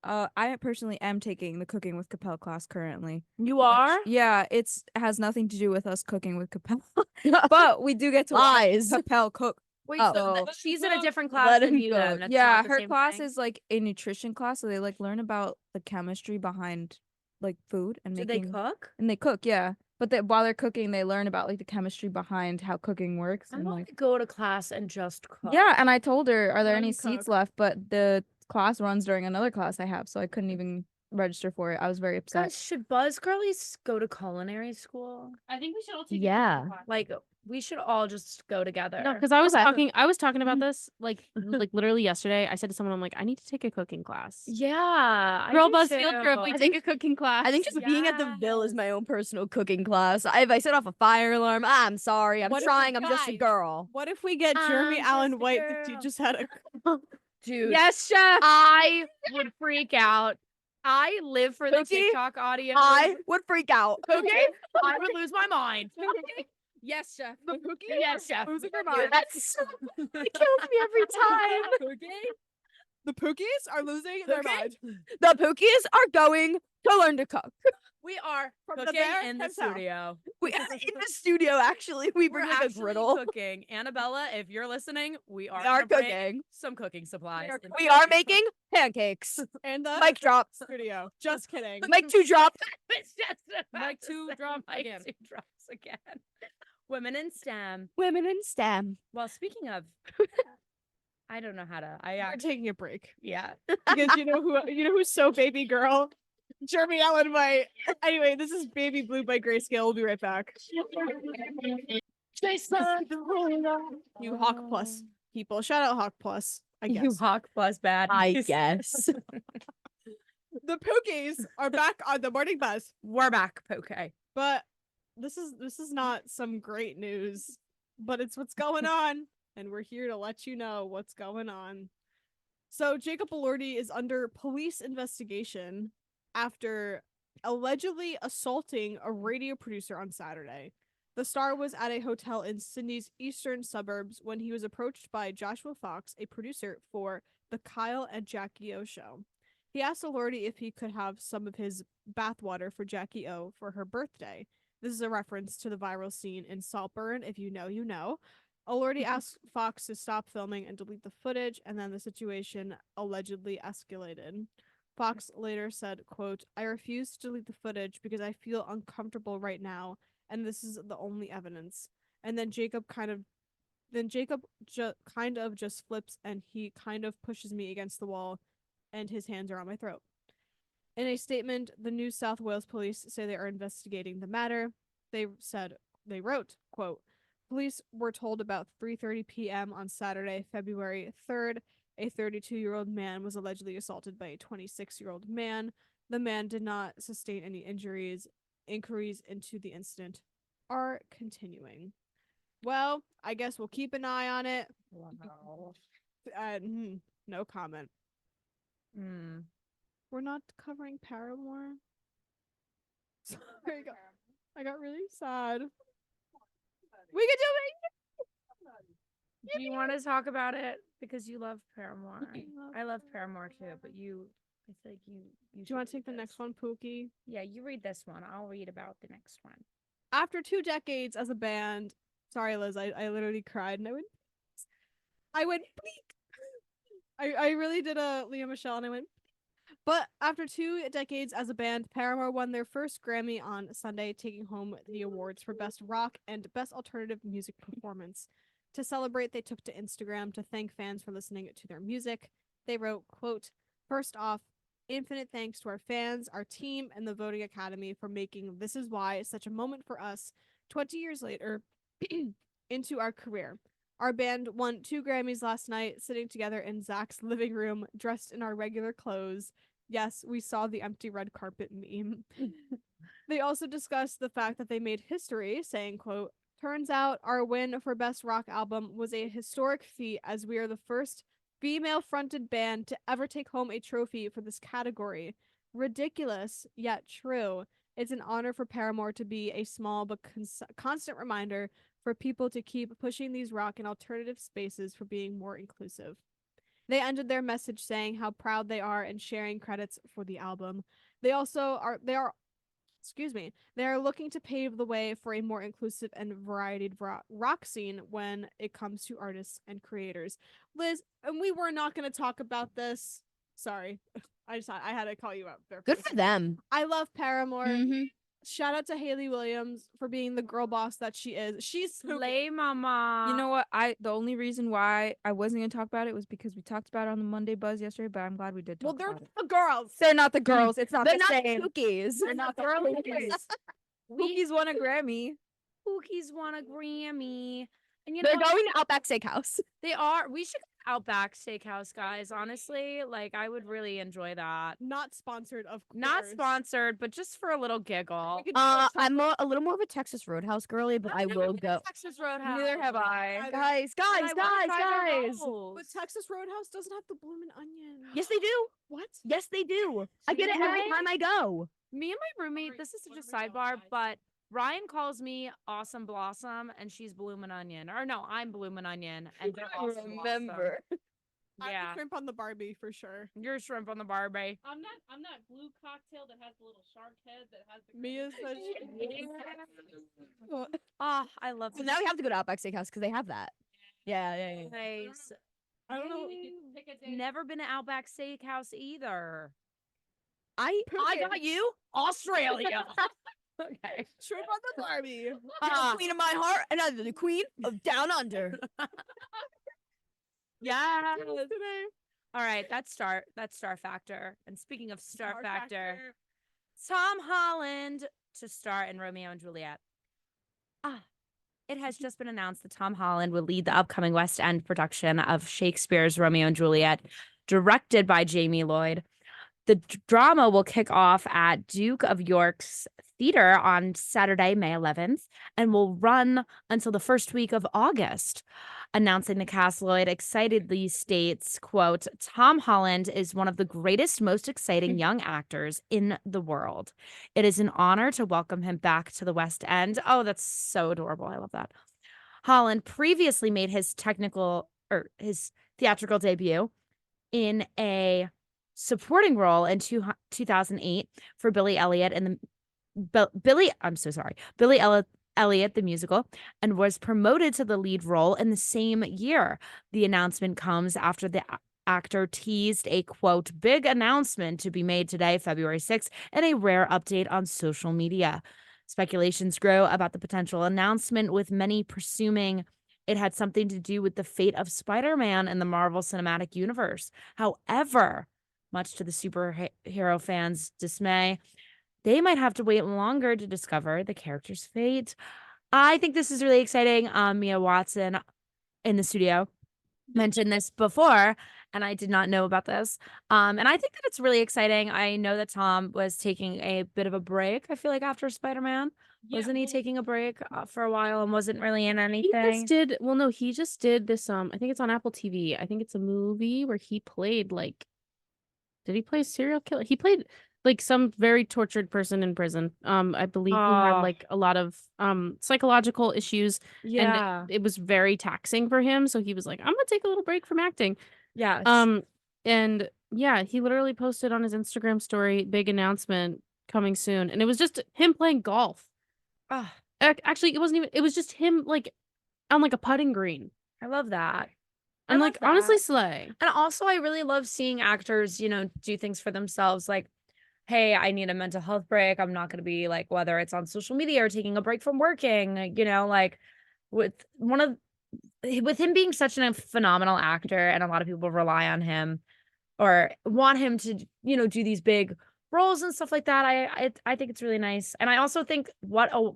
I personally am taking the Cooking with Capel class currently. You are? Yeah, it has nothing to do with us cooking with Capel, but we do get to watch Lies. Capel cook. Wait, Oh. so So- she's in a different Let class than him you cook. then. That's Yeah, not the her same class thing? is like a nutrition class, so they like learn about the chemistry behind like food and Do they making. cook? And they cook, yeah. But while they're cooking, they learn about like the chemistry behind how cooking works. I And want like, to go to class and just cook. yeah, and I told her, are there Let any 'em seats cook. left? But the class runs during another class I have, so I couldn't even register for it. I was very upset. Guys, should Buzz Girlies go to culinary school? I think we should all take Yeah. Like, we should all just go together. No, because I was talking about Mhm. this like literally yesterday. I said to someone, I'm like, I need to take a cooking class. Yeah. I Girl do buzz too. field trip. We take a cooking class. I think just being at the Ville is my own personal cooking class. If I set off a fire alarm, I'm sorry. I'm What if- trying. I'm just a guys, girl. What if we get Jeremy I'm Allen just a White girl. that just had a Dude. Yes, chef. I would freak out. I live for the Cookie? TikTok audience. I would freak out. Okay? I would lose my mind. Yes, chef. the cookie? Yes, chef. Losing her mind. That's it kills me every time. The Pookies are losing their Okay. mind. The Pookies are going to learn to cook. We are From the cooking bear in the comes out. studio. We in the studio actually. We bring We're like a actually griddle. cooking. Annabella, if you're listening, we are, We are gonna bring cooking. some cooking supplies. are into We the are studio. making pancakes. And the Mic drop. studio. Just kidding. Mic 2 drop. It's just about Mic to two say drop mic again. two drops again. Women in STEM. Women in STEM. Well, speaking of, I don't know how to. I We're taking a break. yeah. Because you know who's so baby girl? Jeremy Allen White. Anyway, this is Baby Blue by Grayscale. We'll be right back. You Hawk Plus people. Shout out Hawk Plus, I guess. You Hawk Plus bad. I guess. The Pookies are back on the morning bus. We're back, okay. But this is not some great news, but it's what's going on, and we're here to let you know what's going on. So Jacob Elordi is under police investigation after allegedly assaulting a radio producer on Saturday. The star was at a hotel in Sydney's eastern suburbs when he was approached by Joshua Fox, a producer for the Kyle and Jackie O show. He asked Elordi if he could have some of his bathwater for Jackie O for her birthday. This is a reference to the viral scene in Saltburn. If you know, you know. Elordi asked Fox to stop filming and delete the footage, and then the situation allegedly escalated. Fox later said, quote, "I refuse to delete the footage because I feel uncomfortable right now, and this is the only evidence." And then Jacob kind of just flips, and he kind of pushes me against the wall, and his hands are on my throat. In a statement, the New South Wales police say they are investigating the matter. They wrote, quote, "Police were told about 3:30 p.m. on Saturday, February 3rd, a 32-year-old man was allegedly assaulted by a 26-year-old man. The man did not sustain any injuries. Inquiries into the incident are continuing." Well, I guess we'll keep an eye on it. Wow. No comment. We're not covering Paramore. Sorry, I got really sad. We could do Do you want to talk about it? Because you love Paramore. it. I love Paramore too, but I feel like you Do you want to take the next one, Pookie? Yeah, you read this one. I'll read about the next one. After 2 decades as a band, sorry, Liz, I literally cried and I went bleak. I really did a Leah Michelle and I went. But after 2 decades as a band, Paramore won their first Grammy on Sunday, taking home the awards for Best Rock and Best Alternative Music Performance. To celebrate, they took to Instagram to thank fans for listening to their music. They wrote, quote, "First off, infinite thanks to our fans, our team, and the Voting Academy for making This Is Why such a moment for us 20 years later into our career. Our band won 2 Grammys last night, sitting together in Zach's living room, dressed in our regular clothes. Yes, we saw the empty red carpet meme." They also discussed the fact that they made history, saying, quote, "Turns out our win for Best Rock Album was a historic feat as we are the first female-fronted band to ever take home a trophy for this category. Ridiculous, yet true. It's an honor for Paramore to be a small but constant reminder for people to keep pushing these rock and alternative spaces for being more inclusive." They ended their message saying how proud they are and sharing credits for the album. They are looking to pave the way for a more inclusive and varied rock scene when it comes to artists and creators. Liz, and we were not going to talk about this. Sorry. I had to call you out there. Good for them. I love Paramore. Mhm. Shout out to Hayley Williams for being the girl boss that she is. She's Slay mama. You know what? The only reason why I wasn't gonna talk about it was because we talked about it on the Monday Buzz yesterday, but I'm glad we did well, talk they're about it. the girls. They're not the girls. It's not They're the not same. cookies. They're not the girlies. Pookies won a Grammy. Pookies won a Grammy. And you They're know, going to Outback Steakhouse. they are. We should go to Outback Steakhouse, guys. Honestly, like I would really enjoy that. Not sponsored, of course. Not sponsored, but just for a little giggle. We could do a I'm a little more of a Texas Roadhouse girly, but I will go. Texas Roadhouse. Neither have I. Guys, And I wanna try their But rolls. Texas Roadhouse doesn't have the bloomin' onion. Yes, they do. What? Yes, they do. I get it every Really? time I go. Me and my roommate, this is such a sidebar, but Ryan calls me Awesome Blossom and she's Bloomin' Onion. Or no, I'm Bloomin' Onion and they're Awesome Blossom. I'm Yeah. the shrimp on the Barbie for sure. You're shrimp on the Barbie. I'm that blue cocktail that has the little shark head that has the. Mia said Ah, I love So now we have to go to Outback Steakhouse because they have that. Yeah. Nice. I don't know. Never been to Outback Steakhouse either. I got you. Australia. Okay. Shrimp on the Barbie. You're the queen of my heart, and I'm the queen of Down Under. Yeah. Today. All right, that's Star Factor. And speaking of Star Factor, Tom Holland to star in Romeo and Juliet. It has just been announced that Tom Holland will lead the upcoming West End production of Shakespeare's Romeo and Juliet, directed by Jamie Lloyd. The drama will kick off at Duke of York's Theatre on Saturday, May 11th, and will run until the first week of August. Announcing the cast, Lloyd excitedly states, quote, Tom Holland is one of the greatest, most exciting young actors in the world. It is an honor to welcome him back to the West End. Oh, that's so adorable. I love that. Holland previously made his theatrical debut in a supporting role in 2008 for Billy Elliot and Billy Elliot the musical, and was promoted to the lead role in the same year. The announcement comes after the actor teased a, quote, big announcement to be made today, February 6th, in a rare update on social media. Speculations grow about the potential announcement, with many presuming it had something to do with the fate of Spider-Man in the Marvel Cinematic Universe. However, much to the superhero fans' dismay, they might have to wait longer to discover the character's fate. I think this is really exciting. Mia Watson in the studio mentioned this before, and I did not know about this. And I think that it's really exciting. I know that Tom was taking a bit of a break, I feel like, after Spider-Man. Wasn't he taking a break for a while and wasn't really in anything? He just did this, I think it's on Apple TV. I think it's a movie where he played did he play a serial killer? He played some very tortured person in prison. I believe he had a lot of psychological issues. Yeah. And it was very taxing for him. So he was like, I'm gonna take a little break from acting. Yes. And yeah, he literally posted on his Instagram story, big announcement coming soon. And it was just him playing golf. Actually, it wasn't even, it was just him on a putting green. I love that. I'm love honestly that. slay. And also, I really love seeing actors, do things for themselves. Like, hey, I need a mental health break. I'm not going to be whether it's on social media or taking a break from working, with him being such a phenomenal actor, and a lot of people rely on him or want him to, do these big roles and stuff like that. I think it's really nice. And I also think what a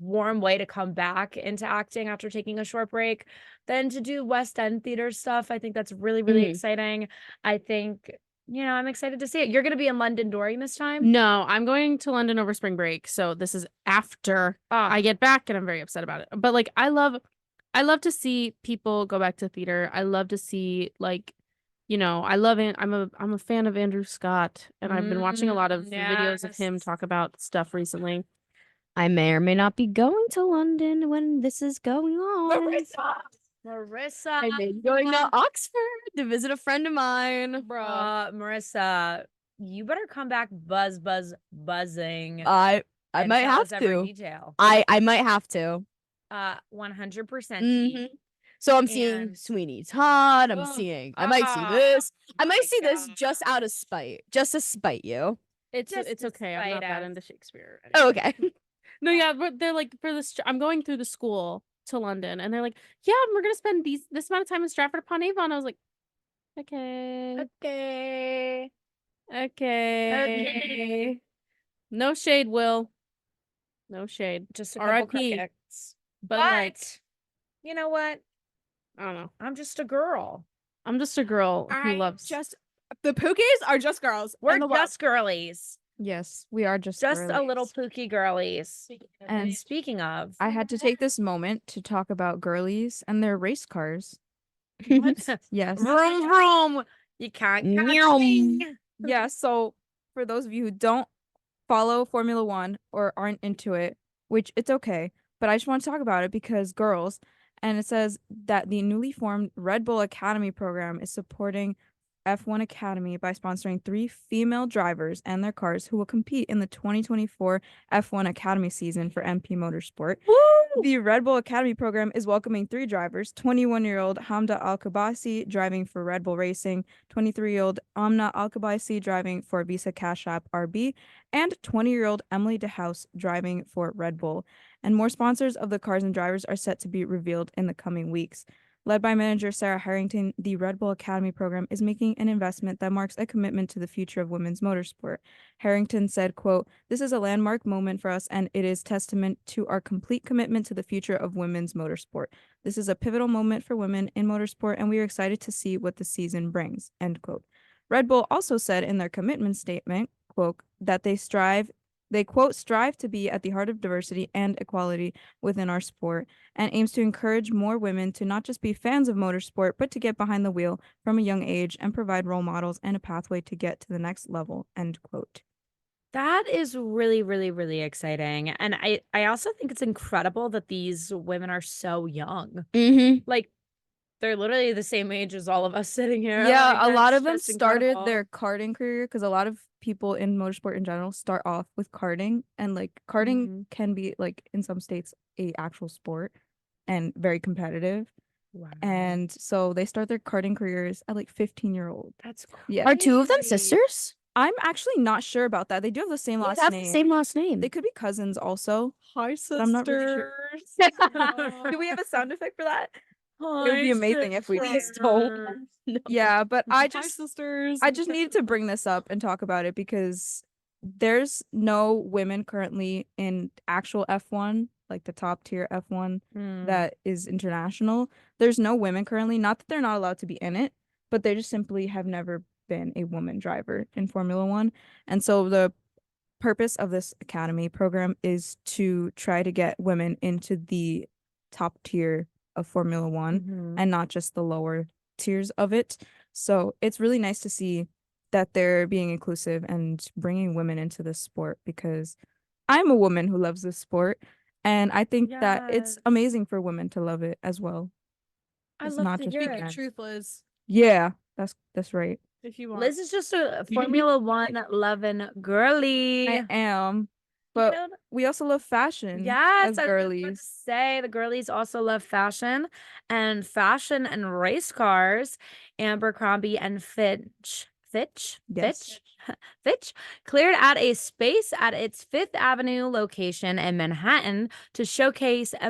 warm way to come back into acting after taking a short break than to do West End theater stuff. I think that's really, really exciting. I think, I'm excited to see it. You're going to be in London during this time? No, I'm going to London over spring break. So this is after I get back, and I'm very upset about it. But I love to see people go back to theater. I love to see I love it. I'm a fan of Andrew Scott, and I've been watching a lot of videos of him talk about stuff recently. I may or may not be going to London when this is going on. Marissa. I may be going to Oxford to visit a friend of mine. Marissa, you better come back buzzing. I and might tell have us every to. detail. I might have to. 100%. So I'm seeing And- Sweeney Todd. I might see this. I might see this just out of spite, just to spite you. It's Just okay. I'm not despite that us. into Shakespeare. Oh, okay. No, yeah, but they're for this. I'm going through the school to London, and they're like, yeah, we're gonna spend this amount of time in Stratford upon Avon. I was like, okay. No shade, Will. No shade. Just a couple R.I.P. crickets. But you know what? I don't know. I'm just a girl. I'm just a girl who loves. The Pookies are just girls. We're in the world. just girlies. Yes, we are just Just a girlies. little pookie girlies. And And speaking of, I had to take this moment to talk about girlies and their race cars. Yes. vroom vroom. You can't catch me. Yeah, so for those of you who don't follow Formula One or aren't into it, which it's okay, but I just want to talk about it because girls, and it says that the newly formed Red Bull Academy program is supporting F1 Academy by sponsoring 3 female drivers and their cars who will compete in the 2024 F1 Academy season for MP Motorsport. The Red Bull Academy program is welcoming 3 drivers: 21-year-old Hamda Al-Kabasi driving for Red Bull Racing, 23-year-old Amna Al-Kabasi driving for Visa Cash App RB, and 20-year-old Emily DeHouse driving for Red Bull. And more sponsors of the cars and drivers are set to be revealed in the coming weeks. Led by manager Sarah Harrington, the Red Bull Academy program is making an investment that marks a commitment to the future of women's motorsport. Harrington said, quote, "This is a landmark moment for us, and it is testament to our complete commitment to the future of women's motorsport. This is a pivotal moment for women in motorsport, and we are excited to see what the season brings," end quote. Red Bull also said in their commitment statement, quote, that they quote, strive to be at the heart of diversity and equality within our sport and aims to encourage more women to not just be fans of motorsport, but to get behind the wheel from a young age and provide role models and a pathway to get to the next level, end quote. That is really, really, really exciting. And I also think it's incredible that these women are so young. Mm-hmm. Like, they're literally the same age as all of us sitting here. Yeah, Like, a lot that's of them just started incredible. their karting career because a lot of people in motorsport in general start off with karting, and like karting Mhm. can be like in some states a actual sport and very competitive. Wow. And so they start their karting careers at like 15-year-old. That's Yeah. Are two of them crazy. sisters? I'm actually not sure about that. They do have the same Yeah, last they have name. the same last name. They could be cousins also. Hi, But I'm not really sure. sisters. Do we have a sound effect for that? It Would be amazing if we did. Yeah, but I Hi, just sisters. needed to bring this up and talk about it because there's no women currently in actual F1, like the top tier F1 Mm. that is international. There's no women currently, not that they're not allowed to be in it, but they just simply have never been a woman driver in Formula One. And so the purpose of this academy program is to try to get women into the top tier of Formula One Mhm. and not just the lower tiers of it. So it's really nice to see that they're being inclusive and bringing women into this sport because I'm a woman who loves this sport. And I think that it's Yes. amazing for women to love it as well. I It's love not to just hear Speak it. your men. truth, Liz. Yeah, that's right. If you want. Liz is just a Formula One loving girly. I am. You But know, we also love fashion yes, as I was just about to girlies. say the girlies also love fashion and race cars. Abercrombie and Yes. Fitch cleared out a space at its Fifth Avenue location in Manhattan to showcase a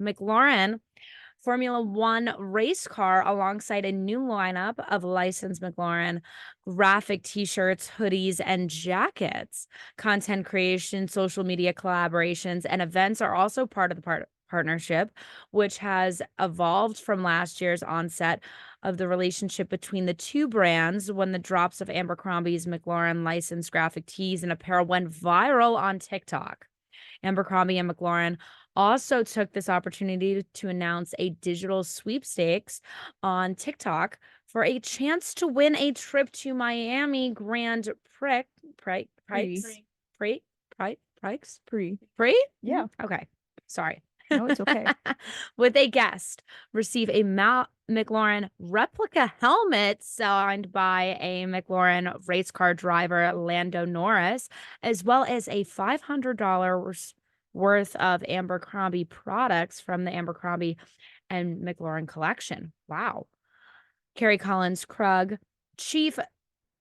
McLaren Formula One race car alongside a new lineup of licensed McLaren graphic t-shirts, hoodies, and jackets. Content creation, social media collaborations, and events are also part of the partnership, which has evolved from last year's onset of the relationship between the two brands when the drops of Abercrombie's McLaren licensed graphic tees and apparel went viral on TikTok. Abercrombie and McLaren also took this opportunity to announce a digital sweepstakes on TikTok for a chance to win a trip to Miami Grand Prix. Prix? Yeah. Okay. Sorry. No, it's okay. With a guest, receive a McLaren replica helmet signed by a McLaren race car driver, Lando Norris, as well as a $500 worth of Abercrombie products from the Abercrombie and McLaren collection. Wow. Carrie Collins Krug, chief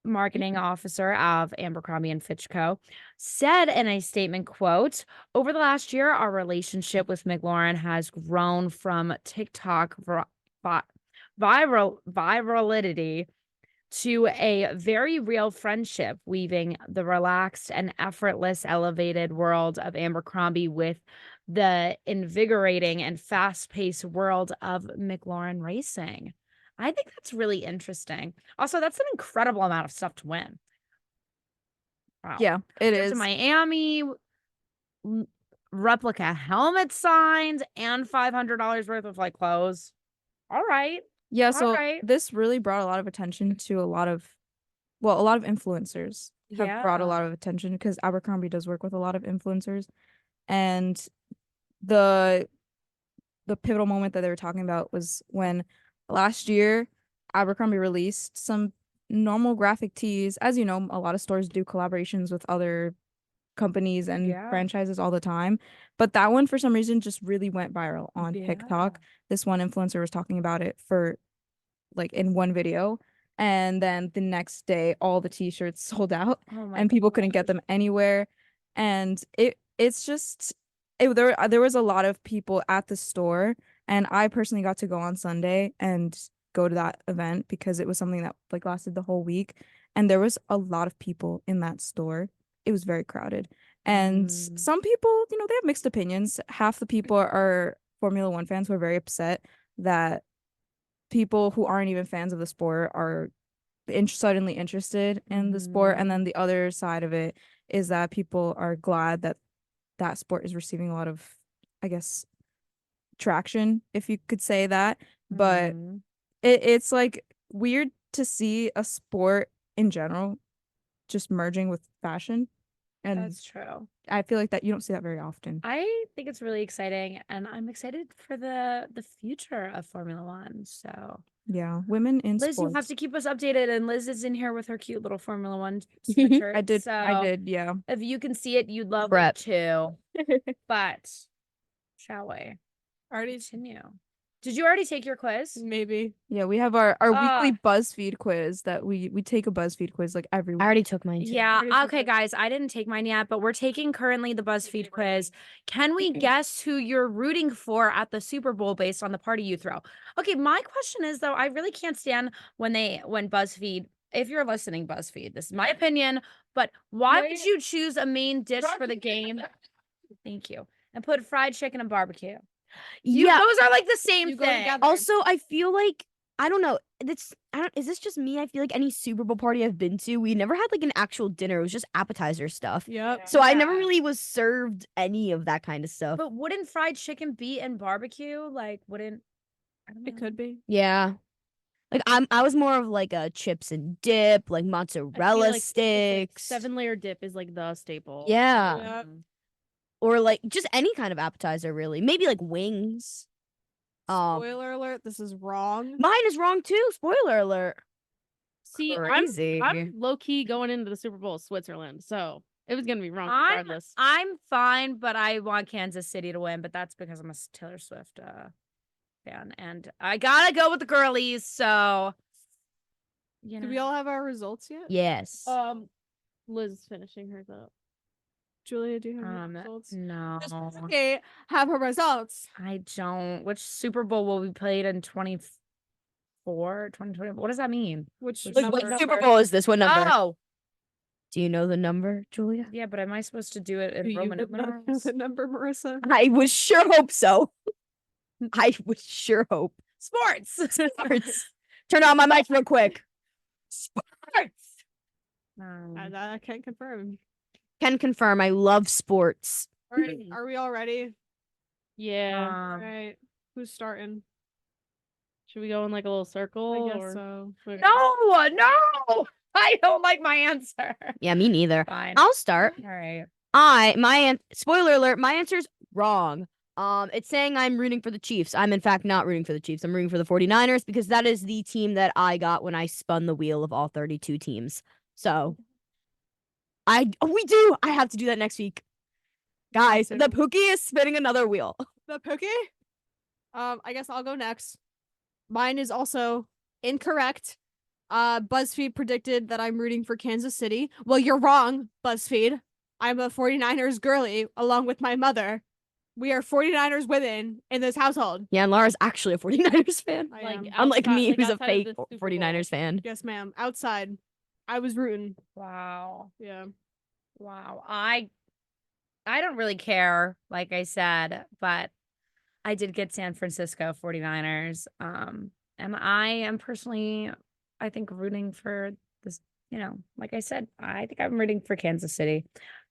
marketing officer of Abercrombie and Fitch Co., said in a statement, quote, over the last year, our relationship with McLaren has grown from TikTok virality to a very real friendship, weaving the relaxed and effortless elevated world of Abercrombie with the invigorating and fast-paced world of McLaren racing. I think that's really interesting. Also, that's an incredible amount of stuff to win. Wow. Yeah, it Trip is. to Miami, replica helmet signed, and $500 worth of like clothes. All right. Yeah, All so right. this really brought a lot of attention to a lot of influencers have brought a lot of attention because Abercrombie does work with a lot of influencers. And the pivotal moment that they were talking about was when last year Abercrombie released some normal graphic tees. As you know, a lot of stores do collaborations with other companies and Yeah. franchises all the time. But that one, for some reason, just really went viral on TikTok. This one influencer was talking about it for like in one video. And then the next day, all the t-shirts sold out Oh my and people couldn't get gosh. them anywhere. And it's just there was a lot of people at the store, and I personally got to go on Sunday and go to that event because it was something that like lasted the whole week, and there was a lot of people in that store. It was very crowded. And some people, they have mixed opinions. Half the people are Formula One fans who are very upset that people who aren't even fans of the sport are suddenly interested in the sport, and then the other side of it is that people are glad that that sport is receiving a lot of, I guess, traction, if you could say that. But it's like weird to see a sport in general just merging with fashion, and That's true. I feel like that you don't see that very often. I think it's really exciting, and I'm excited for the future of Formula One. So Yeah, women in Liz, you sports. have to keep us updated, and Liz is in here with her cute little Formula One sweatshirt. I did. So I did. Yeah. if you can see it, you'd love Prep. it too. But shall we Already continue? Did you already take your quiz? maybe. Yeah, we have our Ah. weekly BuzzFeed quiz that we take a BuzzFeed quiz like every I week. already took mine too. Yeah. Already took Okay, it. guys, I didn't take mine yet, but we're taking currently the BuzzFeed quiz. Can we guess who you're rooting for at the Super Bowl based on the party you throw? Okay, my question is though, I really can't stand when BuzzFeed, if you're listening, BuzzFeed, this is my opinion, but why would you choose a main dish for the game? Thank you. And put fried chicken and barbecue. Yeah. Those are like the same You go thing. together. Also, I feel like I don't know. Is this just me? I feel like any Super Bowl party I've been to, we never had like an actual dinner. It was just appetizer stuff. Yep. So I never Yeah. really was served any of that kind of stuff. But wouldn't fried chicken be in barbecue? Like, wouldn't I don't know. It could be. Yeah. Like I was more of like a chips and dip, like I feel mozzarella like it's like sticks. 7-layer dip is like the staple. Yeah. Yeah. Or like just any kind of appetizer really. Maybe like wings. Spoiler alert, this is wrong. Mine is wrong too. Spoiler alert. See, Crazy. I'm low key going into the Super Bowl Switzerland, so it was gonna be wrong regardless. I'm fine, but I want Kansas City to win, but that's because I'm a Taylor Swift fan, and I gotta go with the girlies. So, you know. Do we all have our results yet? Yes. Liz is finishing hers up. Julia, do you have your results? No, Okay, have her results. I don't. Which Super Bowl will be played in 2020? What does that mean? Which Like, number? what Super Bowl is this? What number? Oh, Do you know the number, Julia? yeah, but am I supposed to do it in Do you Roman know numerals? the number, Marissa? I would sure hope so. I would sure hope. Sports. Sports. Turn on my mic real quick. Sports. I can't confirm. Can confirm. I love sports. All right, are we all ready? Yeah. All right, who's starting? Should we go in like a little circle? I guess or... so. No, I don't like my answer. Yeah, me neither. Fine. I'll start. All right. Spoiler alert, my answer's wrong. It's saying I'm rooting for the Chiefs. I'm in fact not rooting for the Chiefs. I'm rooting for the 49ers because that is the team that I got when I spun the wheel of all 32 teams. So we do. I have to do that next week. Guys, the Pookie is spinning another wheel. The Pookie? I guess I'll go next. Mine is also incorrect. BuzzFeed predicted that I'm rooting for Kansas City. Well, you're wrong, BuzzFeed. I'm a 49ers girly along with my mother. We are 49ers women in this household. Yeah, and Laura's actually a 49ers fan. I Like, am. Unlike me, outside- who's a outside of fake the Super 49ers Bowl. fan. Yes, ma'am. Outside. I was rooting. Wow. Yeah. Wow. I don't really care, like I said, but I did get San Francisco 49ers. And I am personally, I think, rooting for this, like I said, I think I'm rooting for Kansas City.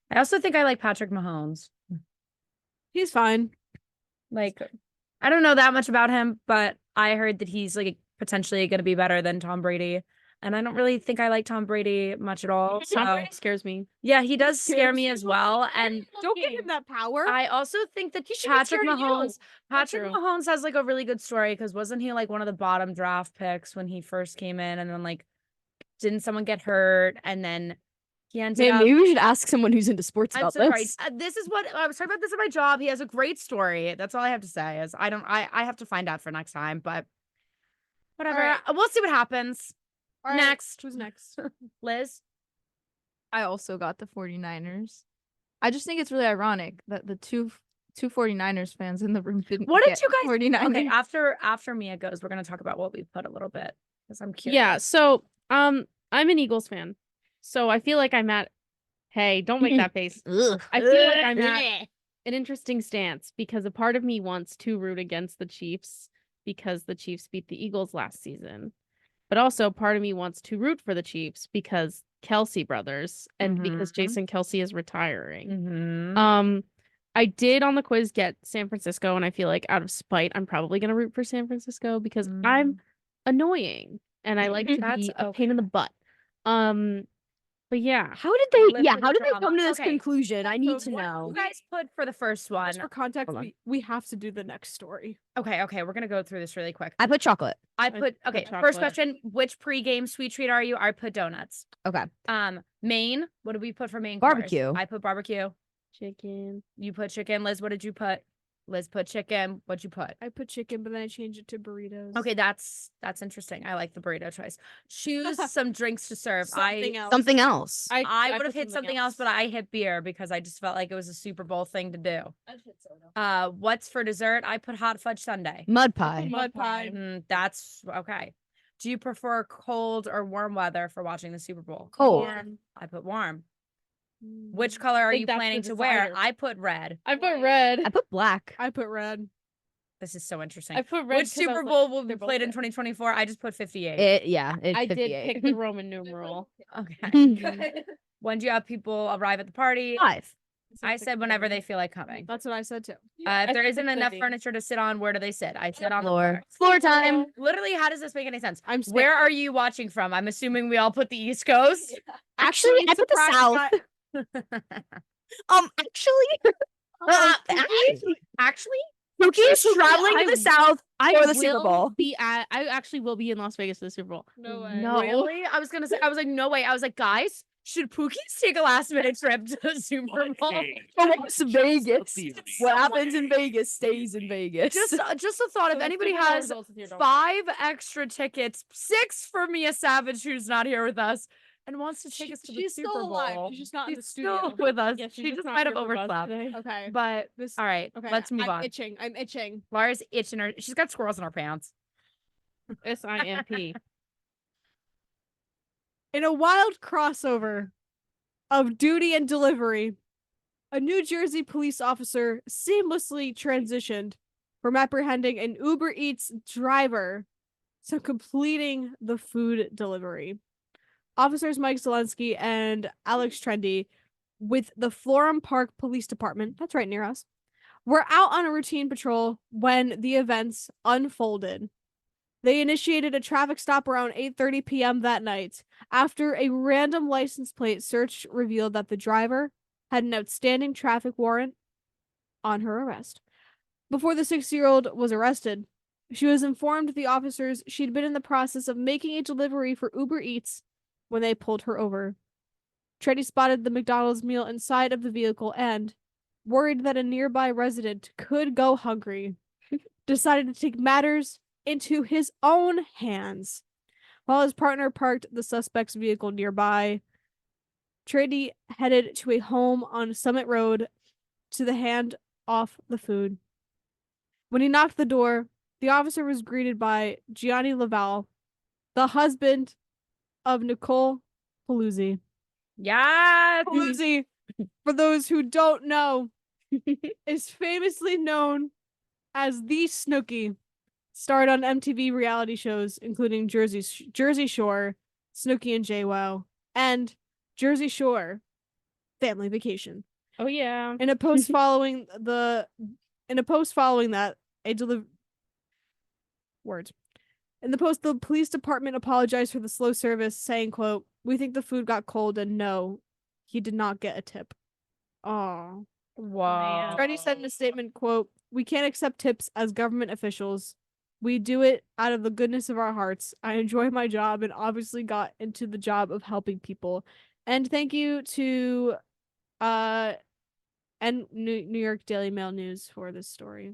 I also think I like Patrick Mahomes. He's fine. Like, I don't know that much about him, but I heard that he's like potentially going to be better than Tom Brady. And I don't really think I like Tom Brady much at all. Tom So Brady scares me. yeah, he does scare me as well. And Don't give him that power. I also think that should be Patrick scared of you. Mahomes, Not Patrick true. Mahomes has like a really good story because wasn't he like one of the bottom draft picks when he first came in, and then like didn't someone get hurt, and then he ended Man, up. maybe we should ask someone who's into sports I'm about so sorry. this. This is what I was talking about. This in my job. He has a great story. That's all I have to say. Is I don't. I have to find out for next time, but whatever. right. We'll see what happens. All right, Next. Who's next? Liz. I also got the 49ers. I just think it's really ironic that the two 49ers fans in the room didn't What did get you guys? 49ers. Okay, after Mia goes, we're gonna talk about what we put a little bit because I'm curious. Yeah, so I'm an Eagles fan. So I feel like I'm at hey, don't make that face. Ugh. I feel like I'm at an interesting stance because a part of me wants to root against the Chiefs because the Chiefs beat the Eagles last season. but also part of me wants to root for the Chiefs because Kelsey brothers and because Mhm. Jason Kelsey is retiring. Mm-hmm. I did on the quiz get San Francisco, and I feel like out of spite, I'm probably gonna root for San Francisco because I'm annoying and I like to That's be a pain in the butt. But yeah. How did they? Live Yeah, for how the did they drama. come to this Okay. conclusion? I need So to what know. You guys put for the first one. Just for context, Hold on. we have to do the next story. Okay, we're gonna go through this really quick. I put chocolate. I put put okay. chocolate. First question: which pregame sweet treat are you? I put donuts. Okay. Maine. What did we put for main course? Barbecue. I put barbecue. Chicken. You put chicken. Liz, what did you put? Liz put chicken. What'd you put? I put chicken, but then I changed it to burritos. Okay, that's interesting. I like the burrito choice. Choose some drinks to serve. Something else. Something else. I would put have hit something else, but I hit beer because I just felt like it was a Super Bowl thing to do. What's for dessert? I put hot fudge sundae. Mud pie. Mud pie. That's okay. Do you prefer cold or warm weather for watching the Super Bowl? Cold. I put warm. Which color are think you that's the planning to wear? decider. I put red. I put red. I put black. I put red. This is so interesting. I put red. Which 'cause I was Super like, Bowl will be they're both played in red. 2024? I just put 58. It's I did 58. pick the Roman numeral. Okay. When do you have people arrive at the party? 5. I said whenever they feel like coming. That's what I said too. If there I isn't said enough 50. furniture to sit on, where do they sit? I sit on the Floor. floor. Floor time. Literally, how does this make any sense? I'm Where are you watching from? I'm assuming we all put the East Coast. Actually, I put the surprised south. Actually, Actually, Pookie is traveling to the south for the Super will Bowl. I actually will be in Las Vegas for the Super Bowl. No way. No. really? I was like, no way. I was like, guys, should Pookies take a last minute trip to the Super Bowl? Okay. It's Vegas. theory. What happens in Vegas stays in Vegas. Just a thought. If anybody has 5 extra tickets, 6 for Mia Savage, who's not here with us, and wants to take us to the She's Super still Bowl. alive. She's just not in the She's studio. still with us. Yeah, she just might have overslept. Okay. But This. all right, Okay. let's move I'm on. itching. I'm itching. Laura's itching her. She's got squirrels in her pants. SIMP. In a wild crossover of duty and delivery, a New Jersey police officer seamlessly transitioned from apprehending an Uber Eats driver to completing the food delivery. Officers Mike Zelensky and Alex Trendy with the Florham Park Police Department, that's right near us, were out on a routine patrol when the events unfolded. They initiated a traffic stop around 8:30 p.m. that night after a random license plate search revealed that the driver had an outstanding traffic warrant on her arrest. Before the 6-year-old was arrested, she was informed the officers she'd been in the process of making a delivery for Uber Eats when they pulled her over. Trendy spotted the McDonald's meal inside of the vehicle and, worried that a nearby resident could go hungry, decided to take matters into his own hands. While his partner parked the suspect's vehicle nearby, Trendy headed to a home on Summit Road to hand off the food. When he knocked the door, the officer was greeted by Gianni Laval, the husband of Nicole Paluzzi. Yeah. Paluzzi, for those who don't know, is famously known as the Snooki. Starred on MTV reality shows including Jersey Shore, Snooki and JWoww, and Jersey Shore Family Vacation. Oh yeah. In a post following that, In the post, the police department apologized for the slow service, saying, quote, "We think the food got cold and no, he did not get a tip." Oh. Wow. Trendy said in a statement, quote, "We can't accept tips as government officials. We do it out of the goodness of our hearts. I enjoy my job and obviously got into the job of helping people." And thank you to and New York Daily Mail News for this story.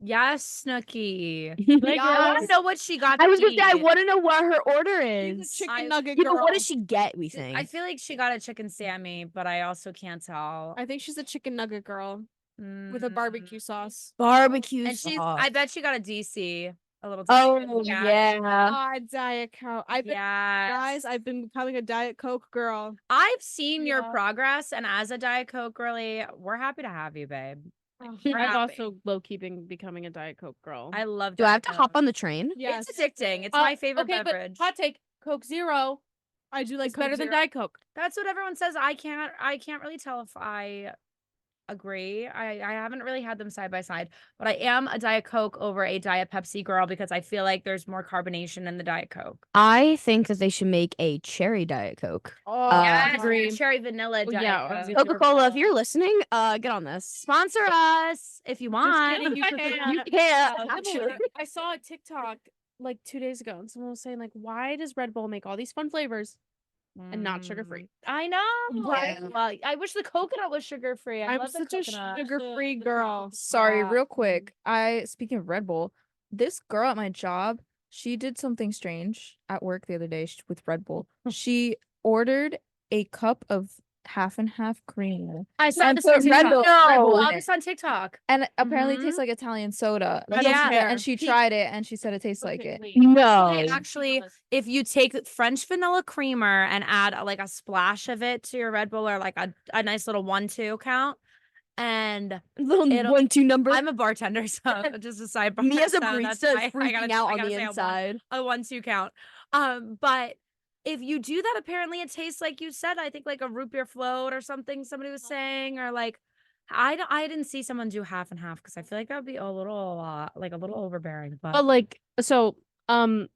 Yes, Snooki. Like, I want to know what she got. I to was gonna say, I eat. want to know what her order She's is. a chicken I- nugget You girl. know, what does she get, we think? I feel like she got a chicken Sammy, but I also can't tell. I think she's a chicken nugget girl with a barbecue sauce. Barbecue And she's, sauce. I bet she got a DC, a little. Oh, yeah. Diet Coke. Yes. I've been becoming a Diet Coke girl. I've seen your Yeah. progress, and as a Diet Coke girly, we're happy to have you, babe. I'm also low keeping becoming a Diet Coke girl. I love. Do I have to Diet hop Coke. on the train? Yes. It's addicting. It's my favorite okay, beverage. But hot take: Coke Zero I do like is better Coke than Zero. Diet Coke. That's what everyone says. I can't really tell if I agree. I haven't really had them side by side, but I am a Diet Coke over a Diet Pepsi girl because I feel like there's more carbonation in the Diet Coke. I think that they should make a cherry Diet Coke. Oh, Yes, agree. cherry vanilla Oh, Diet yeah, Coke. obviously. Coca-Cola, if you're listening, get on this. Sponsor us if you want. kidding, you can. You can't. Actually, I saw a TikTok like 2 days ago, and someone was saying like, "Why does Red Bull make all these fun flavors and not sugar free?" I know. Right. Well, I wish the coconut was sugar free. I I'm love the such a coconut. sugar-free girl. Sorry, Yeah. real quick. Speaking of Red Bull, this girl at my job, she did something strange at work the other day with Red Bull. She ordered a cup of half and half creamer I saw and this put on Red TikTok. Bull, I Red Bull saw in this it. on TikTok. And apparently it tastes Mhm. like Italian soda. I don't care. And she tried it and she said it tastes like it. No. Actually, if you take French vanilla creamer and add like a splash of it to your Red Bull or like a nice little 1-2 count, and Little It'll- 1-2 number. I'm a bartender, so just a sidebar. Me as a so that's barista why is freaking out I on gotta the say inside. a 1-2 count. But if you do that, apparently it tastes like you said. I think like a root beer float or something. Somebody was saying, or like I didn't see someone do half and half because I feel like that would be a little like a little overbearing. But But like, so, one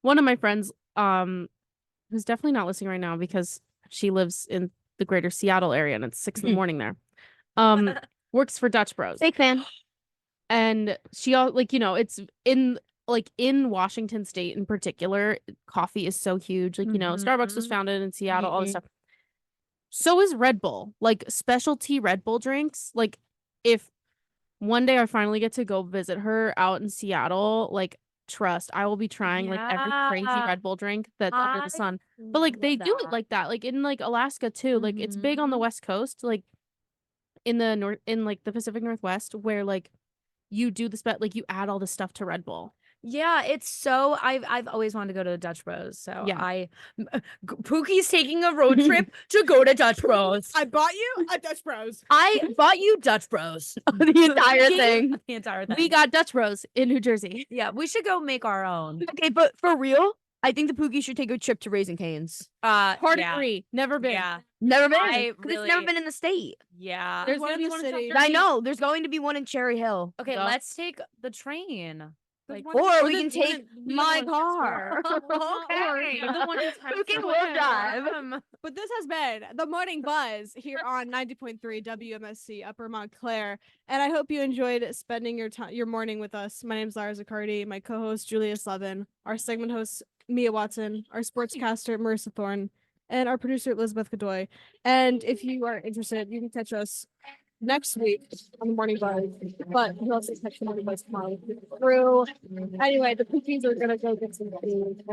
of my friends, who's definitely not listening right now because she lives in the greater Seattle area and it's 6 in the morning there, works for Dutch Bros. Fake fan. And she all like, it's in Washington State in particular, coffee is so huge. Like, Starbucks was Mhm. founded in Seattle, all this Mhm. stuff. So is Red Bull. Like specialty Red Bull drinks. Like if one day I finally get to go visit her out in Seattle, like trust, I will be trying like every crazy Yeah. Red Bull drink that's under I the sun. But like they love do it that. like that. Like in like Alaska too. Like it's big on the Mhm. West Coast, like in the north, in like the Pacific Northwest, where like you do the like you add all the stuff to Red Bull. Yeah, it's so I've always wanted to go to Dutch Bros. So Yeah. Pookie's taking a road trip to go to Dutch Bros. I bought you a Dutch Bros. I bought you Dutch Bros. The entire thing. The entire thing. We got Dutch Bros in New Jersey. Yeah, we should go make our own. Okay, but for real, I think the Pookie should take a trip to Raising Cane's. Hard yeah. agree. Never been. Yeah. Never been. I 'Cause it's never really- been in the state. Yeah. There's one gonna in be the one city. in South I Jersey. know. There's going to be one in Cherry Hill. Okay, Duh. let's take the train. There's Like, one Or in- we the- can take the my one in car. Okay. The one in Times Pookie Square. will drive. But this has been the Morning Buzz here on 90.3 WMSC Upper Montclair, and I hope you enjoyed spending your morning with us. My name is Lara Zaccardi, my co-host Julius Levin, our segment host Mia Watson, our sportscaster Marissa Thorne, and our producer Elizabeth Godoy. And if you are interested, you can catch us next week on the Morning Buzz. But you also catch the Morning Buzz tomorrow through. Anyway, the cookies are gonna go get some food.